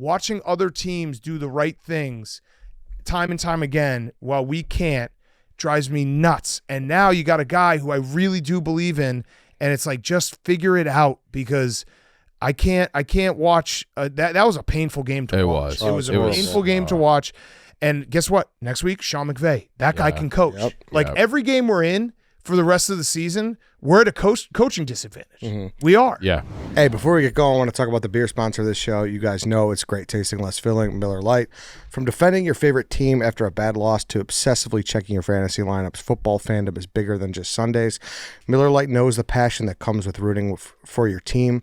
watching other teams do the right things time and time again while we can't drives me nuts. And now you got a guy who I really do believe in, and it's like, just figure it out, because I can't watch that was a painful game to watch. It was a painful game to watch. And guess what? Next week, Sean McVay. That guy can coach. Yep. Every game we're in for the rest of the season, we're at a coaching disadvantage. Mm-hmm. We are. Yeah. Hey, before we get going, I want to talk about the beer sponsor of this show. You guys know it's great tasting, less filling, Miller Lite. From defending your favorite team after a bad loss to obsessively checking your fantasy lineups, football fandom is bigger than just Sundays. Miller Lite knows the passion that comes with rooting for your team.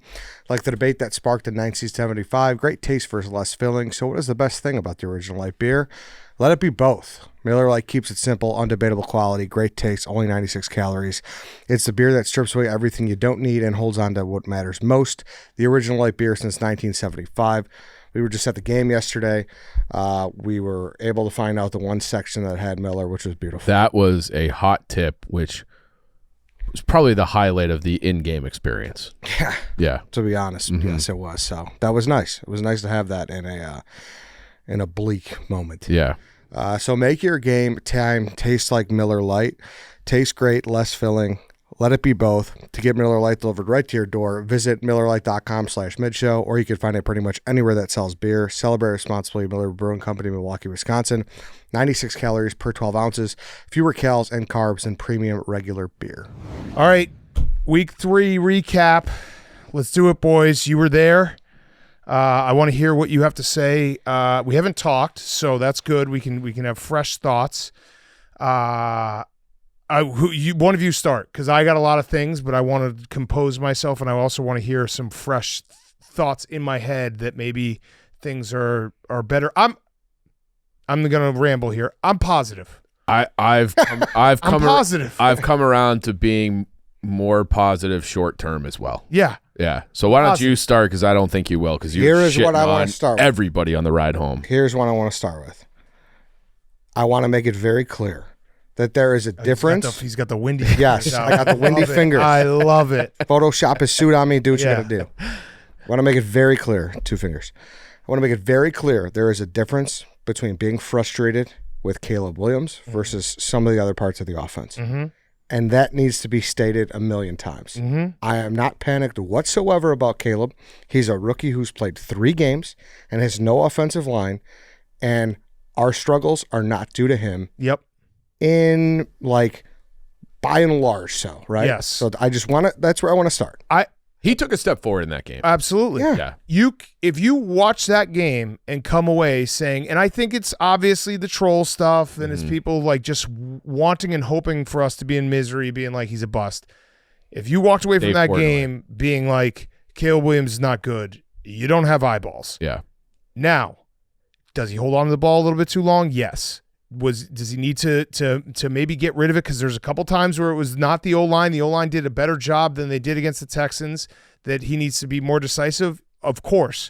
Like the debate that sparked in 1975, great taste versus less filling. So what is the best thing about the original light beer? Let it be both. Miller Lite keeps it simple, undebatable quality, great taste, only 96 calories. It's the beer that strips away everything you don't need and holds on to what matters most. The original light beer since 1975. We were just at the game yesterday. We were able to find out the one section that had Miller, which was beautiful. That was a hot tip, which was probably the highlight of the in-game experience. Yeah. To be honest, yes, it was. So that was nice. It was nice to have that in a bleak moment. Yeah. So make your game time taste like Miller Lite. Taste great, less filling. Let it be both. To get Miller Lite delivered right to your door, visit MillerLite.com/midshow, or you can find it pretty much anywhere that sells beer. Celebrate responsibly. Miller Brewing Company, Milwaukee, Wisconsin. 96 calories per 12 ounces. Fewer calories and carbs than premium regular beer. All right, week 3 recap. Let's do it, boys. You were there. I want to hear what you have to say. We haven't talked, so that's good. We can have fresh thoughts. One of you start, because I got a lot of things, but I want to compose myself, and I also want to hear some fresh thoughts in my head that maybe things are better. I'm going to ramble here. I'm positive. I've come positive. I've come around to being more positive short term as well. Yeah. Yeah. So why don't you start, because I don't think you will, because you're shitting on everybody on the ride home. Here's what I want to start with. I want to make it very clear that there is a difference. He's got the windy fingers. Yes, I got the windy fingers. I love it. Photoshop his suit on me. Do what you got to do. I want to make it very clear. 2 fingers. I want to make it very clear there is a difference between being frustrated with Caleb Williams versus some of the other parts of the offense. Mm-hmm. And that needs to be stated a million times. Mm-hmm. I am not panicked whatsoever about Caleb. He's a rookie who's played 3 games and has no offensive line. And our struggles are not due to him. Yep. In by and large, so right. Yes. So I just want to. That's where I want to start. He took a step forward in that game. Absolutely. Yeah. If you watch that game and come away saying, and I think it's obviously the troll stuff, and it's people just wanting and hoping for us to be in misery, being like he's a bust. If you walked away from that game being like Caleb Williams is not good, you don't have eyeballs. Yeah. Now, does he hold on to the ball a little bit too long? Yes. Does he need to maybe get rid of it? Because there's a couple times where it was not the O-line. The O-line did a better job than they did against the Texans, that he needs to be more decisive, of course.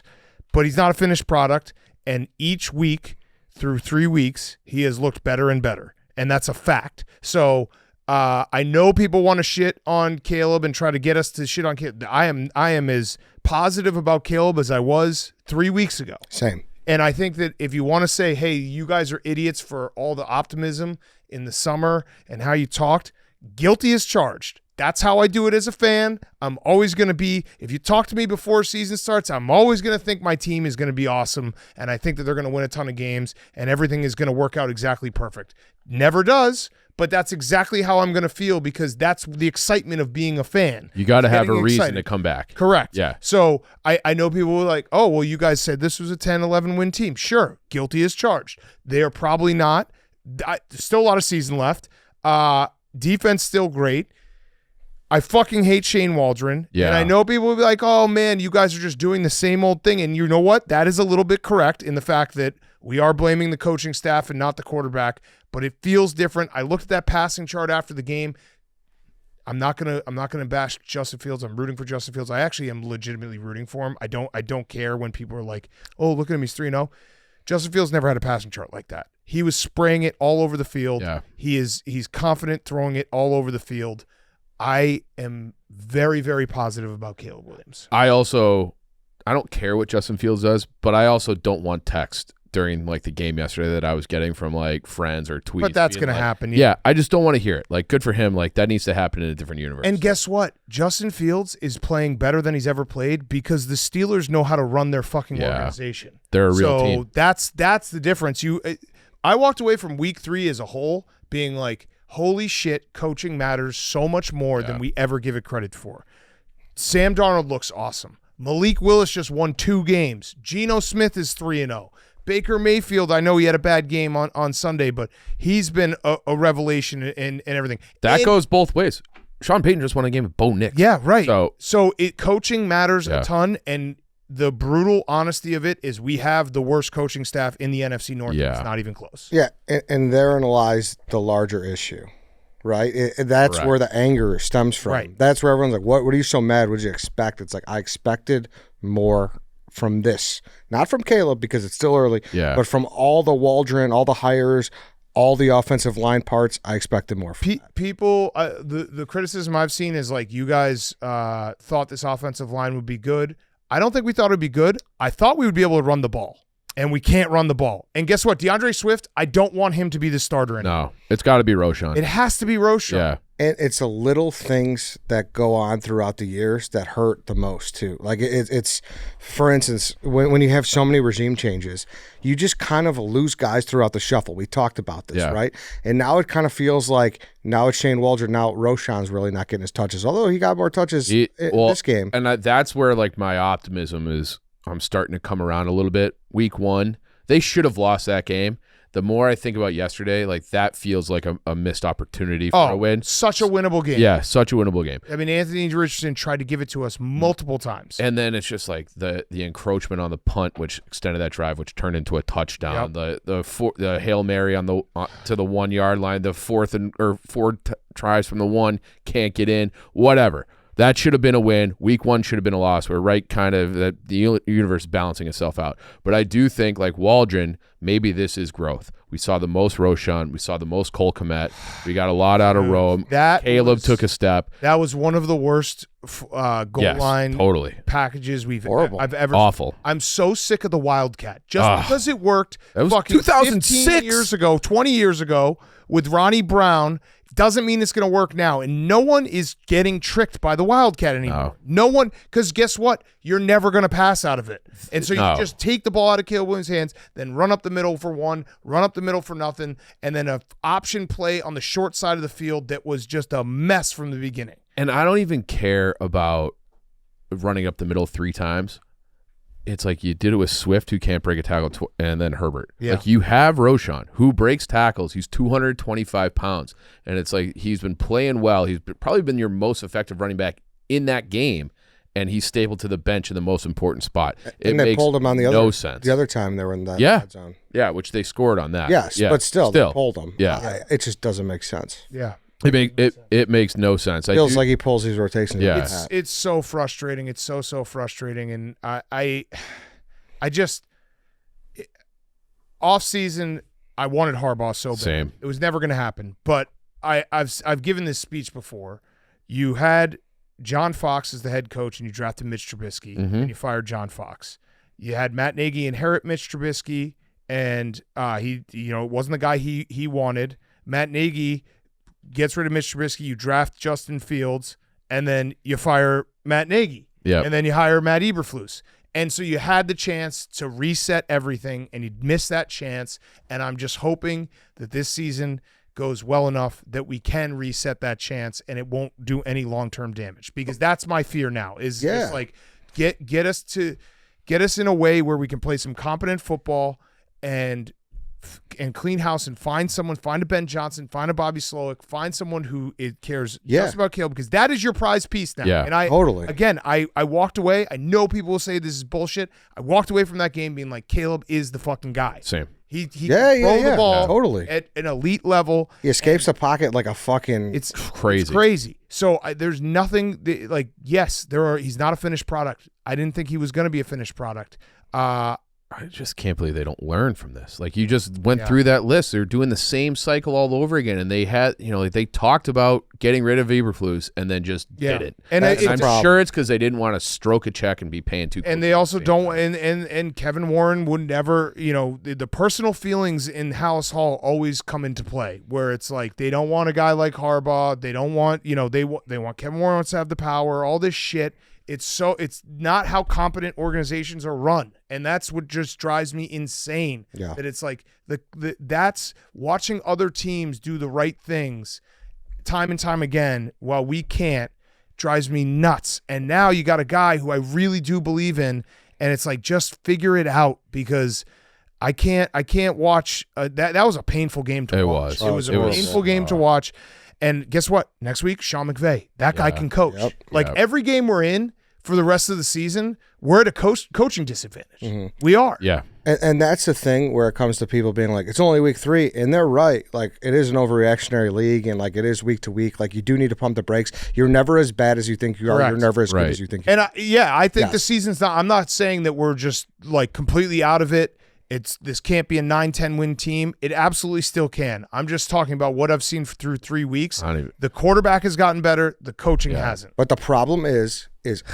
But he's not a finished product, and each week through 3 weeks, he has looked better and better, and that's a fact. So I know people want to shit on Caleb and try to get us to shit on Caleb. I am as positive about Caleb as I was 3 weeks ago. Same. And I think that if you want to say, hey, you guys are idiots for all the optimism in the summer and how you talked, guilty as charged. That's how I do it as a fan. I'm always going to be, if you talk to me before season starts, I'm always going to think my team is going to be awesome, and I think that they're going to win a ton of games, and everything is going to work out exactly perfect. Never does, but that's exactly how I'm going to feel, because that's the excitement of being a fan. You got to have a reason to come back. Correct. Yeah. So I know people were like, oh, well, you guys said this was a 10-11 win team. Sure, guilty as charged. They are probably not. There's still a lot of season left. Defense still great. I fucking hate Shane Waldron. Yeah. And I know people will be like, oh, man, you guys are just doing the same old thing. And you know what? That is a little bit correct in the fact that we are blaming the coaching staff and not the quarterback, but it feels different. I looked at that passing chart after the game. I'm not gonna bash Justin Fields. I'm rooting for Justin Fields. I actually am legitimately rooting for him. I don't care when people are like, oh, look at him, he's 3-0. Justin Fields never had a passing chart like that. He was spraying it all over the field. Yeah. He's confident throwing it all over the field. I am very, very positive about Caleb Williams. I'm I don't care what Justin Fields does, but I also don't want text during like the game yesterday that I was getting from like friends or tweets. But that's being going to like, happen. Yeah, I just don't want to hear it. Like, good for him. Like, that needs to happen in a different universe. And guess what? Justin Fields is playing better than he's ever played because the Steelers know how to run their fucking organization. They're a real team. So that's the difference. I walked away from week 3 as a whole being like, holy shit, coaching matters so much more than we ever give it credit for. Sam Darnold looks awesome. Malik Willis just won 2 games. Geno Smith is 3-0. Baker Mayfield, I know he had a bad game on Sunday, but he's been a revelation and everything. That goes both ways. Sean Payton just won a game with Bo Nix. Yeah, right. So coaching matters a ton, and the brutal honesty of it is we have the worst coaching staff in the NFC North. Yeah. It's not even close. Yeah, and therein lies the larger issue, right? That's Correct. where the anger stems from. Right. That's where everyone's like, what are you so mad? What did you expect? It's like, I expected more from this. Not from Caleb because it's still early, but from all the Waldron, all the hires, all the offensive line parts, I expected more from that. People, the criticism I've seen is like, you guys thought this offensive line would be good. I don't think we thought it would be good. I thought we would be able to run the ball, and we can't run the ball. And guess what? DeAndre Swift, I don't want him to be the starter anymore. no, it's got to be Roshan. It has to be Roshan. Yeah. And it's the little things that go on throughout the years that hurt the most too. Like it's for instance, when you have so many regime changes, you just kind of lose guys throughout the shuffle. We talked about this, right? And now it kind of feels like now it's Shane Waldron. Now Roshan's really not getting his touches, although he got more touches in this game. And that's where like my optimism is. I'm starting to come around a little bit. Week 1, they should have lost that game. The more I think about yesterday, like that feels like a missed opportunity for a win. Such a winnable game. Yeah, such a winnable game. I mean, Anthony Richardson tried to give it to us multiple times. And then it's just like the encroachment on the punt, which extended that drive, which turned into a touchdown. Yep. The Hail Mary on the to the 1 yard line, the four tries from the 1 can't get in. Whatever. That should have been a win. Week 1 should have been a loss. We're right, kind of the universe balancing itself out. But I do think, like Waldron, maybe this is growth. We saw the most Roshan. We saw the most Cole Kmet. We got a lot out of Rome. Caleb took a step. That was one of the worst goal line packages I've ever. Awful. I'm so sick of the Wildcat. Just because it worked that was fucking 2006 15 years ago, 20 years ago with Ronnie Brown doesn't mean it's going to work now. And no one is getting tricked by the Wildcat anymore. No one, because guess what? You're never going to pass out of it. And so you just take the ball out of Caleb Williams' hands, then run up the middle for 1, run up the middle for nothing, and then an option play on the short side of the field that was just a mess from the beginning. And I don't even care about running up the middle 3 times. It's like you did it with Swift, who can't break a tackle, and then Herbert. Yeah. Like you have Roshan, who breaks tackles. He's 225 pounds. And it's like he's been playing well. He's probably been your most effective running back in that game, and he's stapled to the bench in the most important spot. And they pulled him on the other time they were in that red zone. Yeah, which they scored on that. Yes, but still, they pulled him. Yeah. It just doesn't make sense. Yeah. It makes no sense. Feels like he pulls these rotations. Yeah. It's so frustrating. It's so frustrating. And I just off season, I wanted Harbaugh so bad. Same. It was never going to happen. But I've given this speech before. You had John Fox as the head coach, and you drafted Mitch Trubisky, and you fired John Fox. You had Matt Nagy inherit Mitch Trubisky, and he it wasn't the guy he wanted. Matt Nagy gets rid of Mitch Trubisky, you draft Justin Fields, and then you fire Matt Nagy. Yeah. And then you hire Matt Eberflus. And so you had the chance to reset everything, and you missed that chance. And I'm just hoping that this season goes well enough that we can reset that chance and it won't do any long-term damage. Because that's my fear now is like get us in a way where we can play some competent football and clean house and find a Ben Johnson, find a Bobby Slowick, find someone who cares just about Caleb, because that is your prize piece now. Yeah, and I walked away. I know people will say this is bullshit. I walked away from that game being like, Caleb is the fucking guy. Same. He can throw the ball totally at an elite level. He escapes the pocket like a fucking. It's crazy. It's crazy. So there's nothing he's not a finished product. I didn't think he was going to be a finished product. I just can't believe they don't learn from this. Like, you just went through that list. They're doing the same cycle all over again, and they had, like, they talked about getting rid of Eberflus and then just did it. And I'm sure it's because they didn't want to stroke a check and be paying too. And they also don't. And Kevin Warren would never. The personal feelings in Hallis Hall always come into play, where it's like they don't want a guy like Harbaugh. They don't want. They want Kevin Warren to have the power. All this shit. It's not how competent organizations are run, and that's what just drives me insane. Yeah. That it's like that's watching other teams do the right things time and time again while we can't, drives me nuts. And now you got a guy who I really do believe in, and it's like, just figure it out, because I can't watch that was a painful game to watch. It was a painful game to watch. And guess what? Next week, Sean McVay. That guy can coach. Yep. Every game we're in for the rest of the season, we're at a coaching disadvantage. Mm-hmm. We are. Yeah. And that's the thing where it comes to people being like, it's only week 3, and they're right. Like, it is an overreactionary league, and like, it is week to week. Like, you do need to pump the brakes. You're never as bad as you think you are. You're never as good as you think you are. And I think the season's not. I'm not saying that we're just like completely out of it. This can't be a 9-10 win team. It absolutely still can. I'm just talking about what I've seen through 3 weeks. The quarterback has gotten better. The coaching hasn't. But the problem is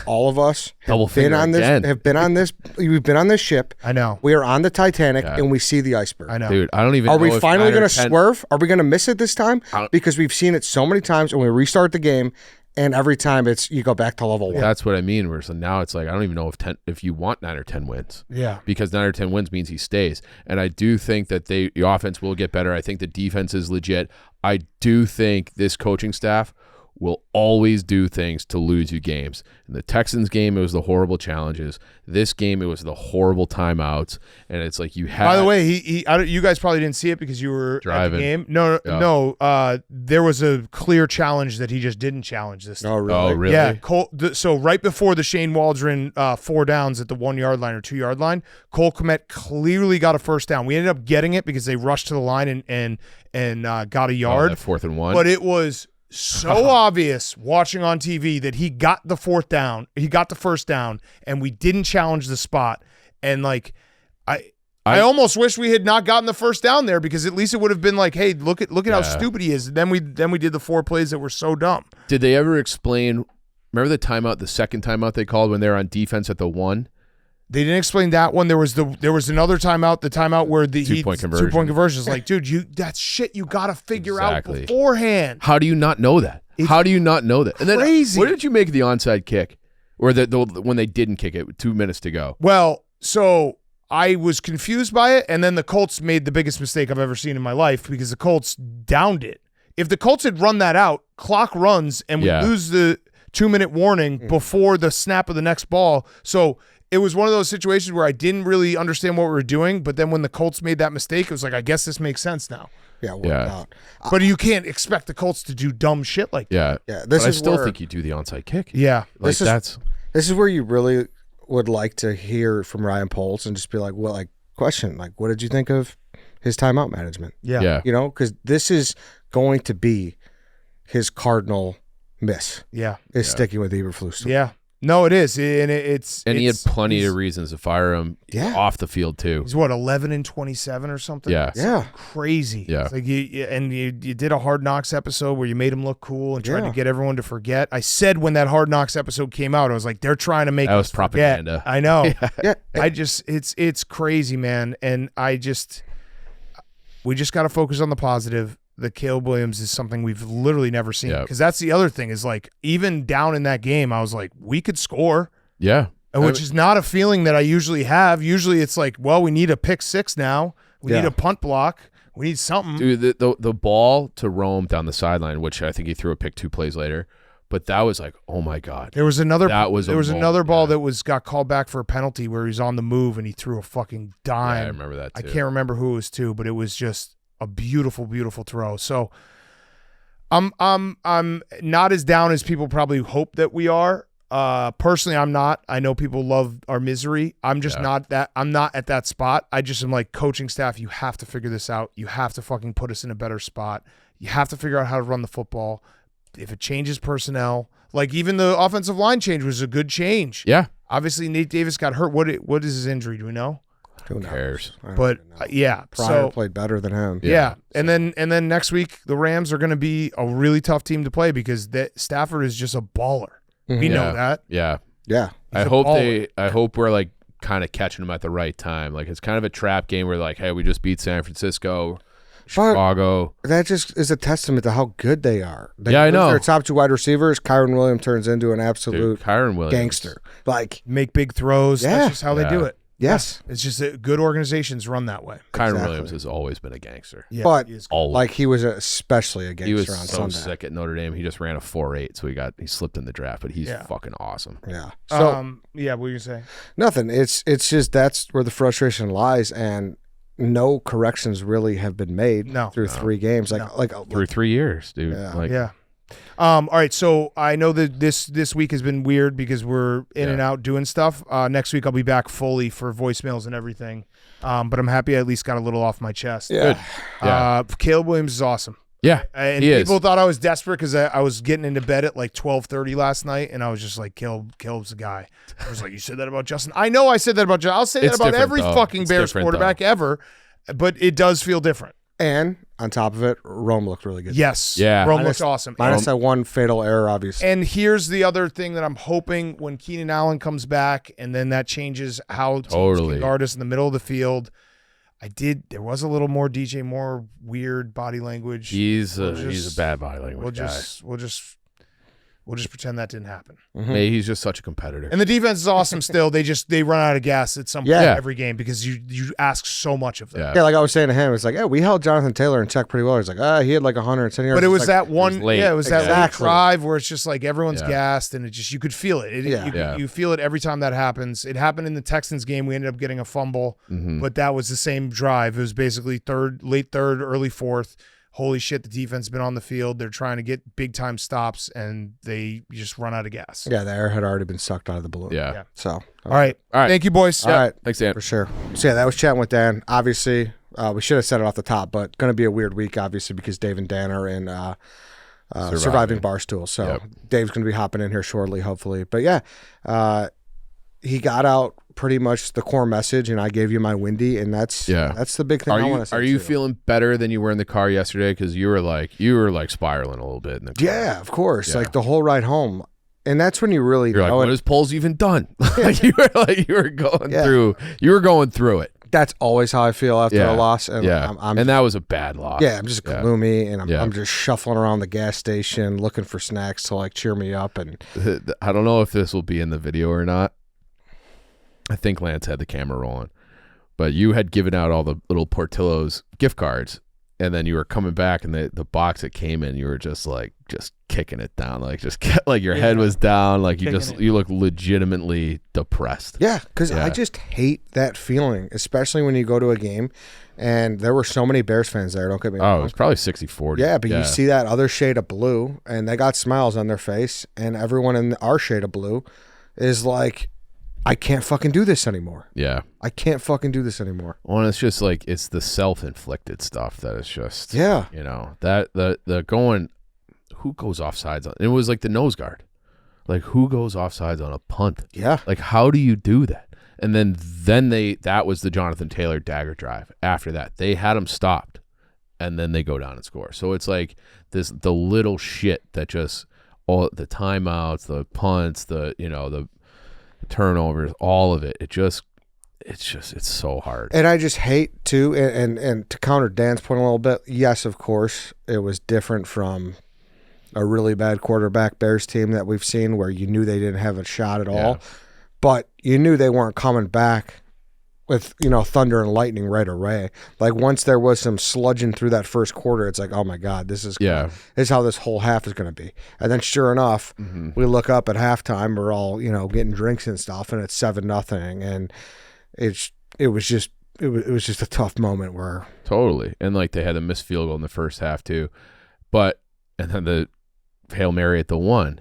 all of us have been on this. We've been on this ship. I know. We are on the Titanic, and we see the iceberg. I know. Dude, I don't even know. Are we finally going to swerve? Are we going to miss it this time? Because we've seen it so many times, and we restart the game, and every time you go back to level 1. That's what I mean. Where so now it's like, I don't even know if you want 9 or 10 wins. Yeah. Because 9 or 10 wins means he stays. And I do think that the offense will get better. I think the defense is legit. I do think this coaching staff will always do things to lose you games. In the Texans game, it was the horrible challenges. This game, it was the horrible timeouts. And it's like you had. By the way, you guys probably didn't see it because you were driving. At the game. No. There was a clear challenge that he just didn't challenge this time. Oh, really? Oh, really? Yeah. So right before the Shane Waldron 4 downs at the 1 yard line or 2 yard line, Cole Kmet clearly got a first down. We ended up getting it because they rushed to the line and got a yard. 4th and 1. But it was so obvious watching on TV that he got the 4th down, he got the first down, and we didn't challenge the spot. And like, I almost wish we had not gotten the first down there, because at least it would have been like, hey, look at how stupid he is. Then we did the 4 plays that were so dumb. Did they ever explain? Remember the second timeout they called when they were on defense at the 1? They didn't explain that one. There was another timeout, the timeout where the 2-point conversion. 2-point conversion is like, dude, that's shit you got to figure out beforehand. How do you not know that? How do you not know that? And then, crazy. What did you make of the onside kick, or when they didn't kick it with 2 minutes to go? Well, so I was confused by it, and then the Colts made the biggest mistake I've ever seen in my life, because the Colts downed it. If the Colts had run that out, clock runs, and we lose the 2-minute warning before the snap of the next ball. So it was one of those situations where I didn't really understand what we were doing, but then when the Colts made that mistake, it was like, I guess this makes sense now. Yeah. But you can't expect the Colts to do dumb shit like that. Yeah. I still think you do the onside kick. Yeah. Like this is where you really would like to hear from Ryan Poles and just be like, well, like, question, like, what did you think of his timeout management? Yeah. Because this is going to be his cardinal miss. Yeah. Is sticking with Eberflus. Yeah. No, it is, and he had plenty of reasons to fire him. Off the field too. He's 11-27 or something. Yeah, crazy. Yeah, it's like you did a Hard Knocks episode where you made him look cool and tried to get everyone to forget. I said when that Hard Knocks episode came out, I was like, they're trying to make that was propaganda. Forget. I know. It's crazy, man, and we just got to focus on the positive. The Caleb Williams is something we've literally never seen, because that's the other thing is, like, even down in that game, I was like, we could score. Yeah. Which is not a feeling that I usually have. Usually it's like, well, we need a pick 6 now. We need a punt block. We need something. Dude, the ball to Rome down the sideline, which I think he threw a pick 2 plays later, but that was like, oh my God. There was another another ball that got called back for a penalty where he's on the move and he threw a fucking dime. Yeah, I remember that too. I can't remember who it was to, but it was just a beautiful, beautiful throw. So I'm not as down as people probably hope that we are. Personally, I'm not. I know people love our misery. I'm just not that. I'm not at that spot. I just am like, coaching staff, you have to figure this out. You have to fucking put us in a better spot. You have to figure out how to run the football. If it changes personnel, like even the offensive line change was a good change. Yeah. Obviously, Nate Davis got hurt. What is his injury? Do we know? Who knows? cares? I don't But even know. yeah, Pryor so played better than him. yeah. And then next week the Rams are going to be a really tough team to play because Stafford is just a baller. We know that. Yeah. Yeah. I a hope baller. I hope we're like kind of catching them at the right time. Like it's kind of a trap game where like, hey, we just beat San Francisco, Chicago. That just is a testament to how good they are. Yeah, I know. Their top 2 wide receivers, Kyron Williams turns into an absolute Dude, Kyron Williams. gangster. Like, Make big throws. Yeah. That's just how they do it. yes. It's just that good organizations run that way. Kyron Exactly. Williams has always been a gangster. Yeah, But he is. Always. like he was especially a He was gangster on so Sunday. sick at Notre Dame. He just ran a 4.8, so he slipped in the draft, but he's Yeah. fucking awesome. Yeah. So yeah, what were you saying? nothing. It's just that's where the frustration lies, and no corrections really have been made through 3 games. Like Through 3 years, dude. Yeah. Like, Yeah. All right, so I know that this week has been weird because we're in and out doing stuff. Next week I'll be back fully for voicemails and everything. But I'm happy I at least got a little off my chest. Yeah. Good. Yeah. Caleb Williams is awesome. Yeah. And he people is. thought I was desperate because I was getting into bed at like 12:30 last night, and I was just like, Caleb's the guy. I was like, you said that about Justin? I know I said that about Justin. I'll say It's that about different, every though. fucking It's Bears different, quarterback ever, but it does feel different. And on top of it, Rome looked really good. Yes. Yeah. Rome Minus- looks awesome. Minus that one fatal error, obviously. And here's the other thing that I'm hoping when Keenan Allen comes back, and then that changes how teams Totally. can guard us in the middle of the field. There was a little more DJ Moore weird body language. He's We'll a just- bad body language guy. We'll just pretend that didn't happen. Hey, he's just such a competitor. And the defense is awesome still. They run out of gas at some point Yeah. every game because you ask so much of them. Yeah. Yeah, like I was saying to him, it's like, we held Jonathan Taylor in check pretty well. He's like, he had like 110 yards. But it It's was like, that one, late. it was that late Exactly. drive where it's just like everyone's Yeah. gassed, and it just you could feel it. You feel it every time that happens. It happened in the Texans game. We ended up getting a fumble, but that was the same drive. It was basically late third, early fourth. Holy shit, the defense has been on the field. They're trying to get big time stops, and they just run out of gas. Yeah, the air had already been sucked out of the balloon. Yeah. So, All right. All right. Thank you, boys. All right. Thanks, Dan. For sure. So, yeah, that was chatting with Dan. Obviously, we should have said it off the top, but going to be a weird week, obviously, because Dave and Dan are in Surviving Barstool. So, Yep. Dave's going to be hopping in here shortly, hopefully. But, yeah, he got out pretty much the core message, and I gave you my windy, and that's the big thing I want to say. Are you too. feeling better than you were in the car yesterday? Because you were like spiraling a little bit in the car. Yeah, of course. Yeah. Like the whole ride home. And that's when you really You're like, know what it. has Poles even done? You were going through it. That's always how I feel after a loss. And I'm and that was a bad loss. Yeah, I'm just gloomy, and Yeah. I'm just shuffling around the gas station looking for snacks to like cheer me up. And I don't know if this will be in the video or not. I think Lance had the camera rolling, but you had given out all the little Portillo's gift cards, and then you were coming back, and the box that came in, you were just kicking it down, like your head was down, like you look legitimately depressed. yeah, because I just hate that feeling, especially when you go to a game, and there were so many Bears fans there. Don't get me wrong. Oh, it was probably 60-40. Yeah, but you see that other shade of blue, and they got smiles on their face, and everyone in our shade of blue is like, I can't fucking do this anymore. Yeah. I can't fucking do this anymore. Well, it's just like it's the self-inflicted stuff that is just Yeah. that the going, who goes offsides on it was like the nose guard, like who goes offsides on a punt? Yeah. Like how do you do that? And then that was the Jonathan Taylor dagger drive. After that, they had him stopped, and then they go down and score. So it's like the little shit that just all the timeouts, the punts, the turnovers, all of it. It's so hard. And I just hate too, and to counter Dan's point a little bit, yes, of course, it was different from a really bad quarterback Bears team that we've seen where you knew they didn't have a shot at all, but you knew they weren't coming back with, thunder and lightning right away. Like once there was some sludging through that first quarter, it's like, oh my God, this is how this whole half is going to be. And then sure enough, we look up at halftime, we're all, getting drinks and stuff, and it's 7-0. And it was just a tough moment where totally. And like they had a missed field goal in the first half too. And then the Hail Mary at the one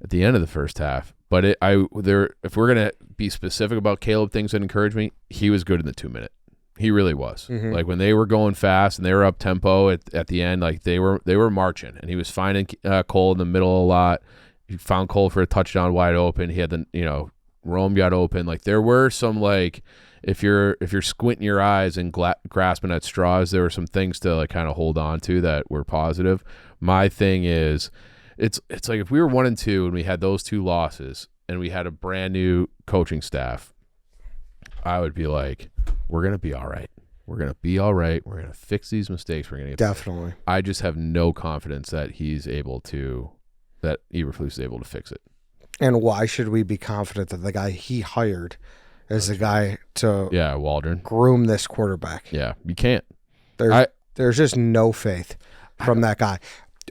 at the end of the first half. But if we're gonna be specific about Caleb, things that encourage me, he was good in the 2-minute. He really was. Like when they were going fast and they were up tempo at the end, like they were marching, and he was finding Cole in the middle a lot. He found Cole for a touchdown wide open. He had the Rome got open. Like there were some like if you're squinting your eyes and grasping at straws, there were some things to like kind of hold on to that were positive. My thing is, it's like if we were 1-2 and we had those 2 losses and we had a brand new coaching staff, I would be like, we're gonna be all right. We're gonna be all right. We're gonna fix these mistakes. We're gonna get Definitely. I just have no confidence that that Eberflus is able to fix it. And why should we be confident that the guy he hired is the guy to Waldron groom this quarterback? Yeah, you can't. There's just no faith from that guy.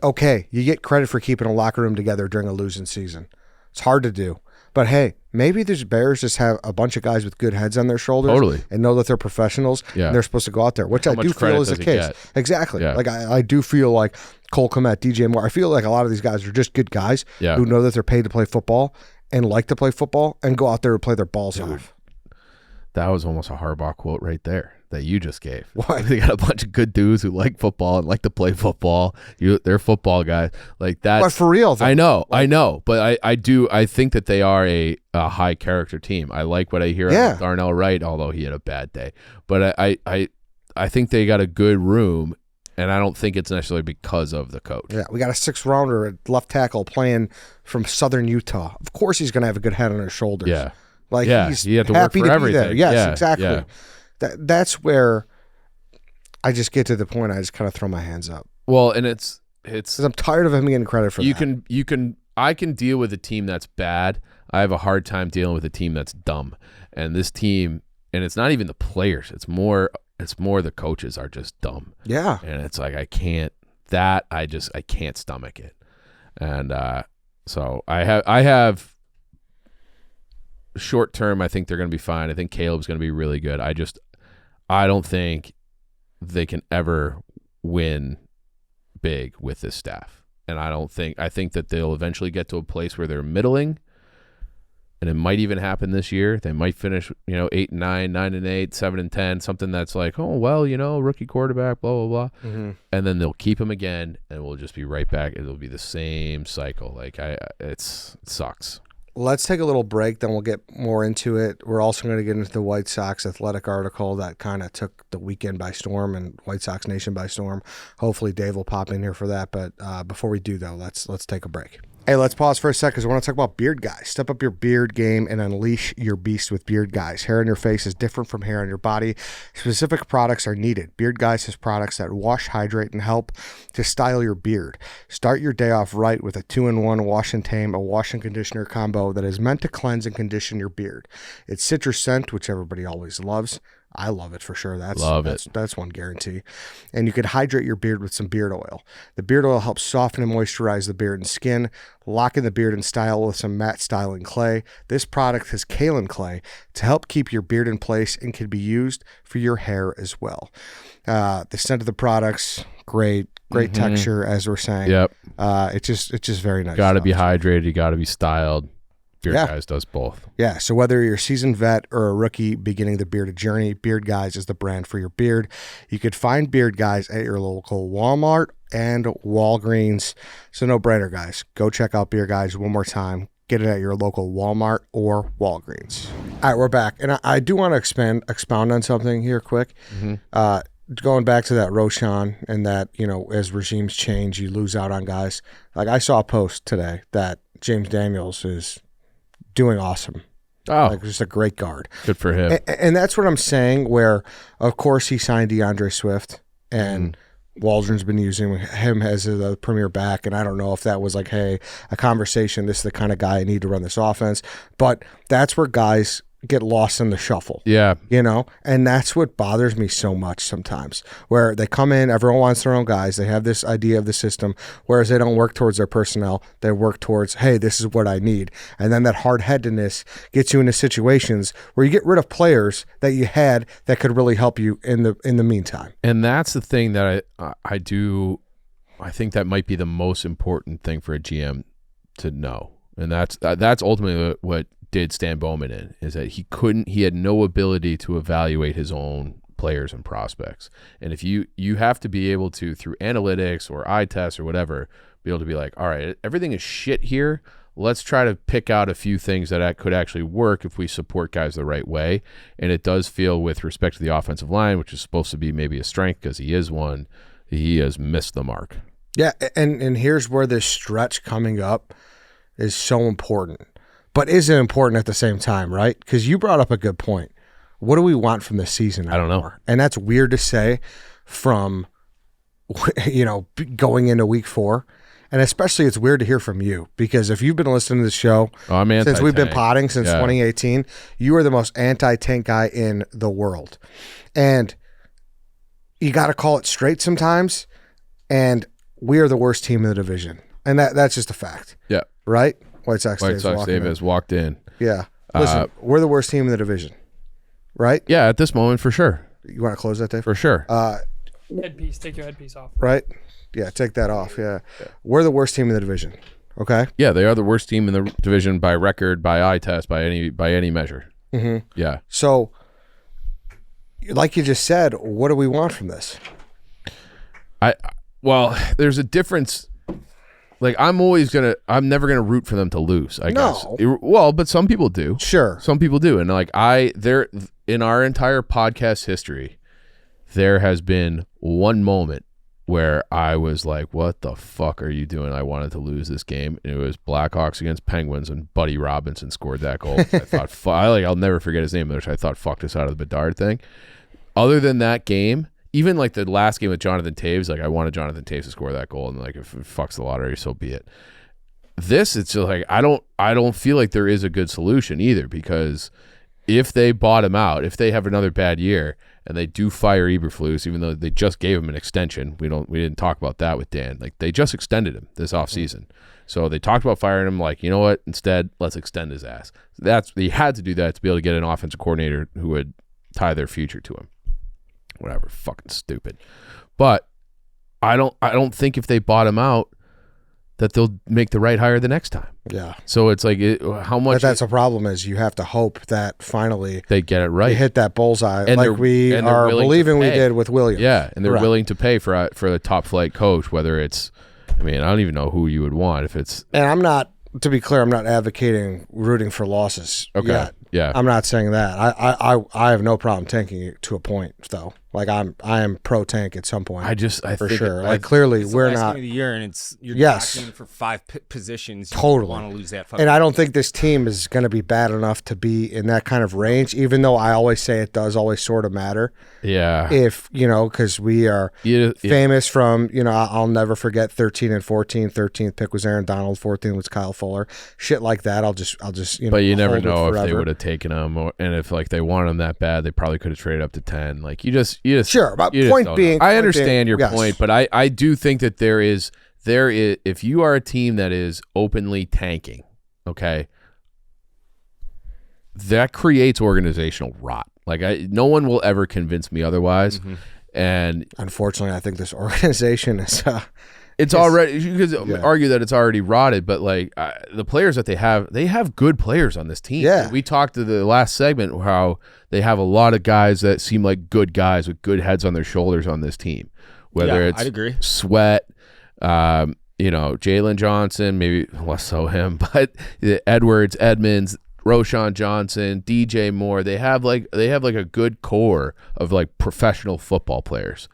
Okay, you get credit for keeping a locker room together during a losing season. It's hard to do. But hey, maybe these Bears just have a bunch of guys with good heads on their shoulders and know that they're professionals and they're supposed to go out there, which I do feel is the case. Exactly. Yeah. Like I do feel like Cole Kmet, DJ Moore, I feel like a lot of these guys are just good guys who know that they're paid to play football and like to play football and go out there and play their balls off. That was almost a Harbaugh quote right there that you just gave. Why? They got a bunch of good dudes who like football and like to play football. They're football guys. Like that. But for real, though. I know. But I think that they are a high character team. I like what I hear about Darnell Wright, although he had a bad day. But I think they got a good room, and I don't think it's necessarily because of the coach. Yeah, we got a 6th rounder at left tackle playing from Southern Utah. Of course he's going to have a good head on his shoulders. Yeah. Like he's you have to happy work for to be there. everything. Yes, exactly. Yeah. That's where I just get to the point. I just kind of throw my hands up. Well, and it's because I'm tired of him getting credit for that. I can deal with a team that's bad. I have a hard time dealing with a team that's dumb. And this team, and it's not even the players. It's more the coaches are just dumb. Yeah. And it's like I can't stomach it. And so I have short term, I think they're going to be fine. I think Caleb's going to be really good. I don't think they can ever win big with this staff. And I think that they'll eventually get to a place where they're middling, and it might even happen this year. They might finish, 8-9, 9-8, 7-10, something that's like, oh, well, rookie quarterback, blah, blah, blah. Mm-hmm. And then they'll keep him again, and we'll just be right back. It'll be the same cycle. Like it sucks. Let's take a little break, then we'll get more into it. We're also going to get into the White Sox Athletic article that kind of took the weekend by storm and White Sox Nation by storm. Hopefully Dave will pop in here for that. But before we do, though, let's take a break. Hey, let's pause for a sec because I want to talk about Beard Guyz. Step up your beard game and unleash your beast with Beard Guyz. Hair on your face is different from hair on your body. Specific products are needed. Beard Guyz has products that wash, hydrate, and help to style your beard. Start your day off right with a 2-in-1 wash and tame, a wash and conditioner combo that is meant to cleanse and condition your beard. It's citrus scent, which everybody always loves. I love it for sure. That's one guarantee. And you can hydrate your beard with some beard oil. The beard oil helps soften and moisturize the beard and skin, lock in the beard and style with some matte styling clay. This product has kaolin clay to help keep your beard in place and can be used for your hair as well. The scent of the products, great texture, as we're saying. Yep. It's just very nice. Got to be hydrated. You got to be styled. Beard Guyz does both. Yeah, so whether you're a seasoned vet or a rookie beginning the bearded journey, Beard Guyz is the brand for your beard. You could find Beard Guyz at your local Walmart and Walgreens. So no brainer, guys. Go check out Beard Guyz one more time. Get it at your local Walmart or Walgreens. All right, we're back. And I do want to expound on something here quick. Mm-hmm. Going back to that Roshan and that, as regimes change, you lose out on guys. Like I saw a post today that James Daniels is doing awesome. Oh, like just a great guard. Good for him. And that's what I'm saying, where of course he signed DeAndre Swift and Waldron's been using him as a premier back. And I don't know if that was like, hey, a conversation, this is the kind of guy I need to run this offense. But that's where guys get lost in the shuffle. Yeah. And that's what bothers me so much sometimes, where they come in, everyone wants their own guys. They have this idea of the system, whereas they don't work towards their personnel. They work towards, hey, this is what I need. And then that hard-headedness gets you into situations where you get rid of players that you had that could really help you in the meantime. And that's the thing that I think that might be the most important thing for a GM to know. And that's ultimately what did Stan Bowman in, is that he had no ability to evaluate his own players and prospects. And if you have to be able to, through analytics or eye tests or whatever, be able to be like, all right, everything is shit here. let's try to pick out a few things that could actually work if we support guys the right way. And it does feel, with respect to the offensive line, which is supposed to be maybe a strength because he is one, he has missed the mark. Yeah, and here's where this stretch coming up is so important. But is it important at the same time, right? Because you brought up a good point. What do we want from this season anymore? I don't know. And that's weird to say from, going into week 4. And especially it's weird to hear from you, because if you've been listening to the show since we've been potting since 2018, you are the most anti-tank guy in the world. And you got to call it straight sometimes. And we are the worst team in the division. And that's just a fact. Yeah. Right? White Sox Dave has walked in. Yeah. Listen, we're the worst team in the division. Right? Yeah, at this moment, for sure. You want to close that, Dave? For sure. Headpiece. Take your headpiece off. Right? Yeah, take that off. Yeah. We're the worst team in the division. Okay? Yeah, they are the worst team in the division by record, by eye test, by any measure. Mm-hmm. Yeah. So, like you just said, what do we want from this? Well, there's a difference. Like, I'm never gonna root for them to lose, I guess. Well, but some people do. Sure. Some people do. And like in our entire podcast history, there has been one moment where I was like, what the fuck are you doing? I wanted to lose this game. And it was Blackhawks against Penguins, and Buddy Robinson scored that goal. I thought, I'll never forget his name, which I thought fucked us out of the Bedard thing. Other than that game, even like the last game with Jonathan Taves, like I wanted Jonathan Taves to score that goal, and like if it fucks the lottery, so be it. This, it's just like I don't feel like there is a good solution either, because if they bottom out, if they have another bad year and they do fire Eberflus, even though they just gave him an extension, we didn't talk about that with Dan. Like, they just extended him this offseason. So they talked about firing him, like, you know what? Instead, let's extend his ass. They had to do that to be able to get an offensive coordinator who would tie their future to him. Whatever, fucking stupid. But I don't think if they bottom out that they'll make the right hire the next time. Yeah. So it's like, how much? But that's a problem, is you have to hope that finally they get it right. They hit that bullseye, and like we are believing we did with Williams. Yeah, and they're willing to pay for the top flight coach, whether it's, I mean, I don't even know who you would want if it's. And I'm not, to be clear, I'm not advocating rooting for losses. Okay. Yet. Yeah. I'm not saying that. I have no problem tanking it to a point, though. Like, I am pro tank at some point. I for think sure. Like, clearly it's we're the last not. game of the year, and you're Yes. jockeying for 5 positions. You Totally. want to lose that. And I don't think this team is going to be bad enough to be in that kind of range, even though I always say it does always sort of matter. Yeah. If, because we are famous from, I'll never forget 13 and 14. 13th pick was Aaron Donald. 14th was Kyle Fuller. Shit like that. I'll just. But you never know if they would have taken him, and if like they wanted him that bad, they probably could have traded up to 10. Like you just sure. But point being, I understand your yes. point, but I do think that there is if you are a team that is openly tanking, okay, that creates organizational rot. Like no one will ever convince me otherwise. Mm-hmm. And unfortunately, I think this organization is. It's already, you could argue that it's already rotted, but like the players that they have good players on this team. Yeah. We talked to the last segment how they have a lot of guys that seem like good guys with good heads on their shoulders on this team. Whether it's I'd agree. Sweat, Jalen Johnson, maybe less so him, but Edwards, Edmonds, Roshan Johnson, DJ Moore. They have like a good core of like professional football players.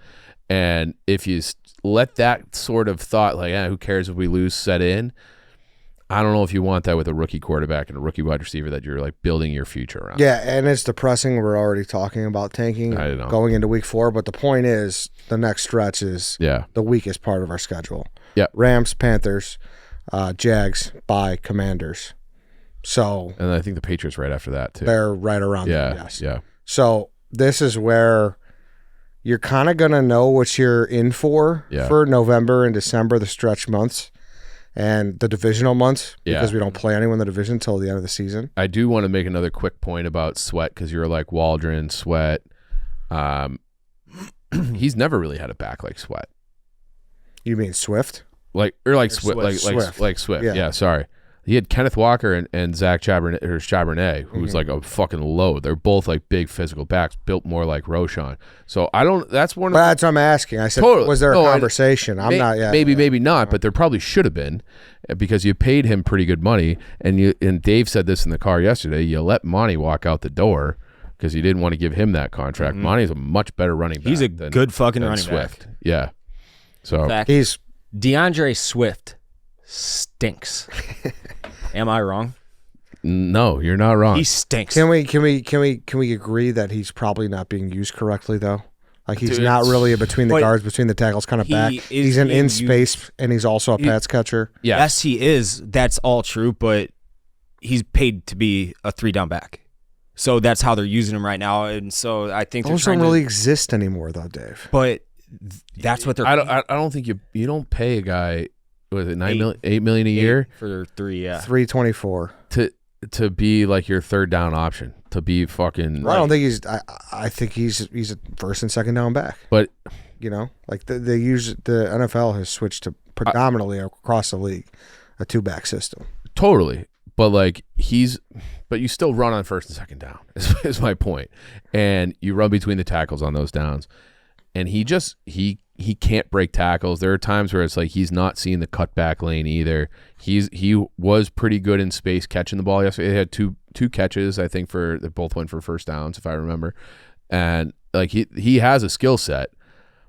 And if you let that sort of thought, like, who cares if we lose, set in, I don't know if you want that with a rookie quarterback and a rookie wide receiver that you're like building your future around. Yeah, and it's depressing. We're already talking about tanking going into week 4, but the point is the next stretch is the weakest part of our schedule. Yeah, Rams, Panthers, Jags, bye, Commanders. So, and I think the Patriots right after that too. They're right around there, yes. Yeah. So this is where you're kind of going to know what you're in for November and December, the stretch months, and the divisional months, because we don't play anyone in the division until the end of the season. I do want to make another quick point about Sweat, because you're like Waldron, Sweat. He's never really had a back like Sweat. You mean Swift? Swift. Swift. Yeah, sorry. He had Kenneth Walker and Zach Charbonnet, who was like a fucking load. They're both like big physical backs, built more like Roshan. So I don't. That's one of. Well, that's what I'm asking. I said, Totally. was there a conversation? I'm not yet. Maybe not, but there probably should have been, because you paid him pretty good money, and Dave said this in the car yesterday. You let Monty walk out the door because you didn't want to give him that contract. Monty's a much better running back. He's a than, good fucking than running Swift. back. Yeah. So Fact, He's DeAndre Swift stinks. Am I wrong? no, you're not wrong. He stinks. Can we agree that he's probably not being used correctly though? Like he's Dude, not really a between the but guards, between the tackles kind of he back. is He's an being in used- space, and he's also a pass catcher. Yes, he is. That's all true, but he's paid to be a 3-down back. So that's how they're using him right now, and so I think they're Those trying don't really to. exist anymore, though, Dave. But that's what they're. I don't think you don't pay a guy, was it $8 million a Eight year for 3. Yeah, 324. to be like your third down option, to be fucking. I don't think he's. I think he's a first and second down back. But You know, like the NFL has switched to predominantly across the league a 2-back system. totally. But like but you still run on first and second down is my point. And you run between the tackles on those downs. And he can't break tackles. There are times where it's like he's not seeing the cutback lane either. He was pretty good in space catching the ball yesterday. He had two catches, I think, they both went for first downs, if I remember. And like he has a skill set.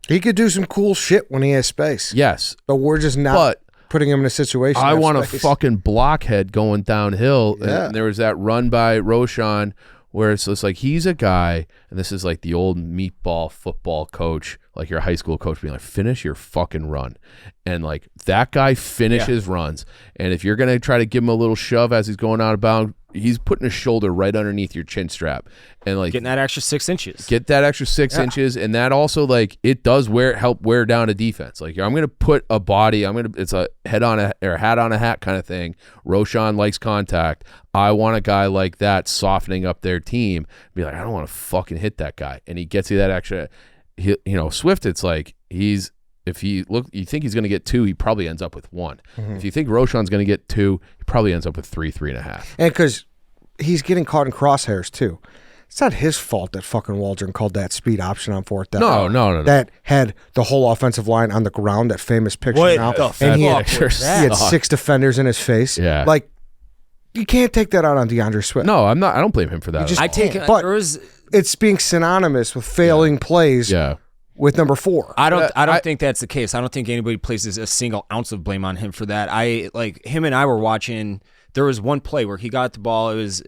He could do some cool shit when he has space. Yes. But we're just not putting him in a situation. I to have want a space. fucking blockhead going downhill. Yeah. And there was that run by Roshan where it's just like he's a guy, and this is like the old meatball football coach, like your high school coach being like, finish your fucking run. And like that guy finishes runs. And if you're going to try to give him a little shove as he's going out of bounds, he's putting his shoulder right underneath your chin strap. And like getting that extra 6 inches. get that extra 6 inches, and that also like it does help wear down a defense. Like I'm gonna put a body, it's a head on a or hat on a hat kind of thing. Roshan likes contact. I want a guy like that softening up their team. Be like, I don't want to fucking hit that guy, and he gets you that extra. Swift. It's like if you think he's gonna get 2, he probably ends up with 1. If you think Roshan's gonna get 2, he probably ends up with 3.5. And because he's getting caught in crosshairs too. It's not his fault that fucking Waldron called that speed option on 4th down. No. That had the whole offensive line on the ground, that famous picture What now. the And he fuck had, was he had that? 6 defenders in his face. Yeah. Like, you can't take that out on DeAndre Swift. No, I'm not. I don't blame him for that. just- I take it. But- There was. It's being synonymous with failing plays yeah. with number 4. I don't I- think that's the case. I don't think anybody places a single ounce of blame on him for that. Him and I were watching. There was one play where he got the ball. It was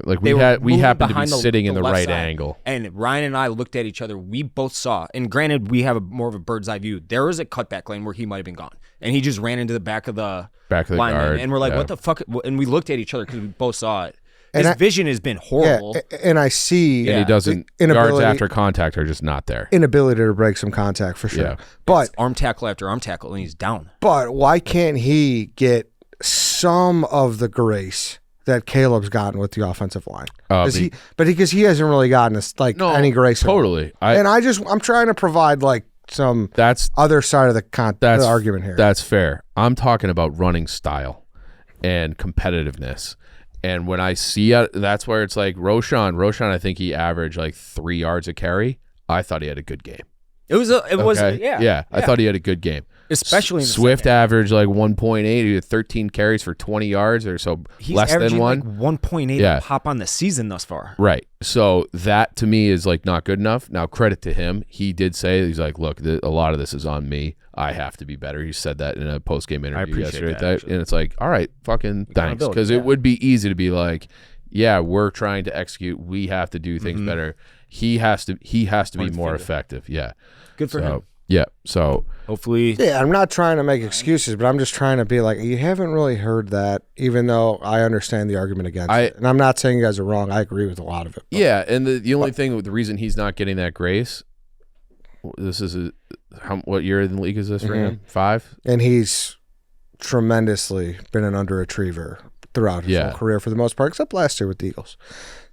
Like they we were happened to be behind sitting in the left right side. angle. And Ryan and I looked at each other. We both saw. And granted, we have more of a bird's eye view. There was a cutback lane where he might have been gone, and he just ran into the back of the lineman. guard. And we're like, Yeah. "What the fuck?" And we looked at each other because we both saw it. And His I- vision has been Yeah, horrible. and I see And he doesn't. the Yards inability- after contact are just not there. inability to break some contact for sure. Yeah. But Arm tackle after arm tackle, and he's down. why can't he get some of the grace that Caleb's gotten with the offensive line? Because he hasn't really gotten any grace. at all. Totally. I'm trying to provide like some That's other side of the argument here. That's fair. I'm talking about running style and competitiveness. And when I see it, that's where it's like Roshan, I think he averaged like 3 yards a carry. I thought he had a good game. It was Okay? yeah. I thought he had a good game. Especially in the Swift second. averaged like 1.8. He had 13 carries for 20 yards or so, He's less than averaging 1. like 1.8 Yeah. pop on the season thus far. Right. So that to me is like not good enough. Now, credit to him. He did say, he's like, look, a lot of this is on me. I have to be better. He said that in a post-game interview appreciate yesterday. that, actually. And it's like, all right, fucking thanks. Accountability, Because yeah. it would be easy to be like, yeah, we're trying to execute. We have to do things better. He has to be Point more finger. effective. Yeah. Good for him. Yeah. So Hopefully, Yeah, I'm not trying to make excuses, but I'm just trying to be like, you haven't really heard that, even though I understand the argument against it. And I'm not saying you guys are wrong. I agree with a lot of it. But yeah, and the only thing, the reason he's not getting that grace, this is what year in the league is this for him? 5? And he's tremendously been an underachiever throughout his whole career for the most part, except last year with the Eagles.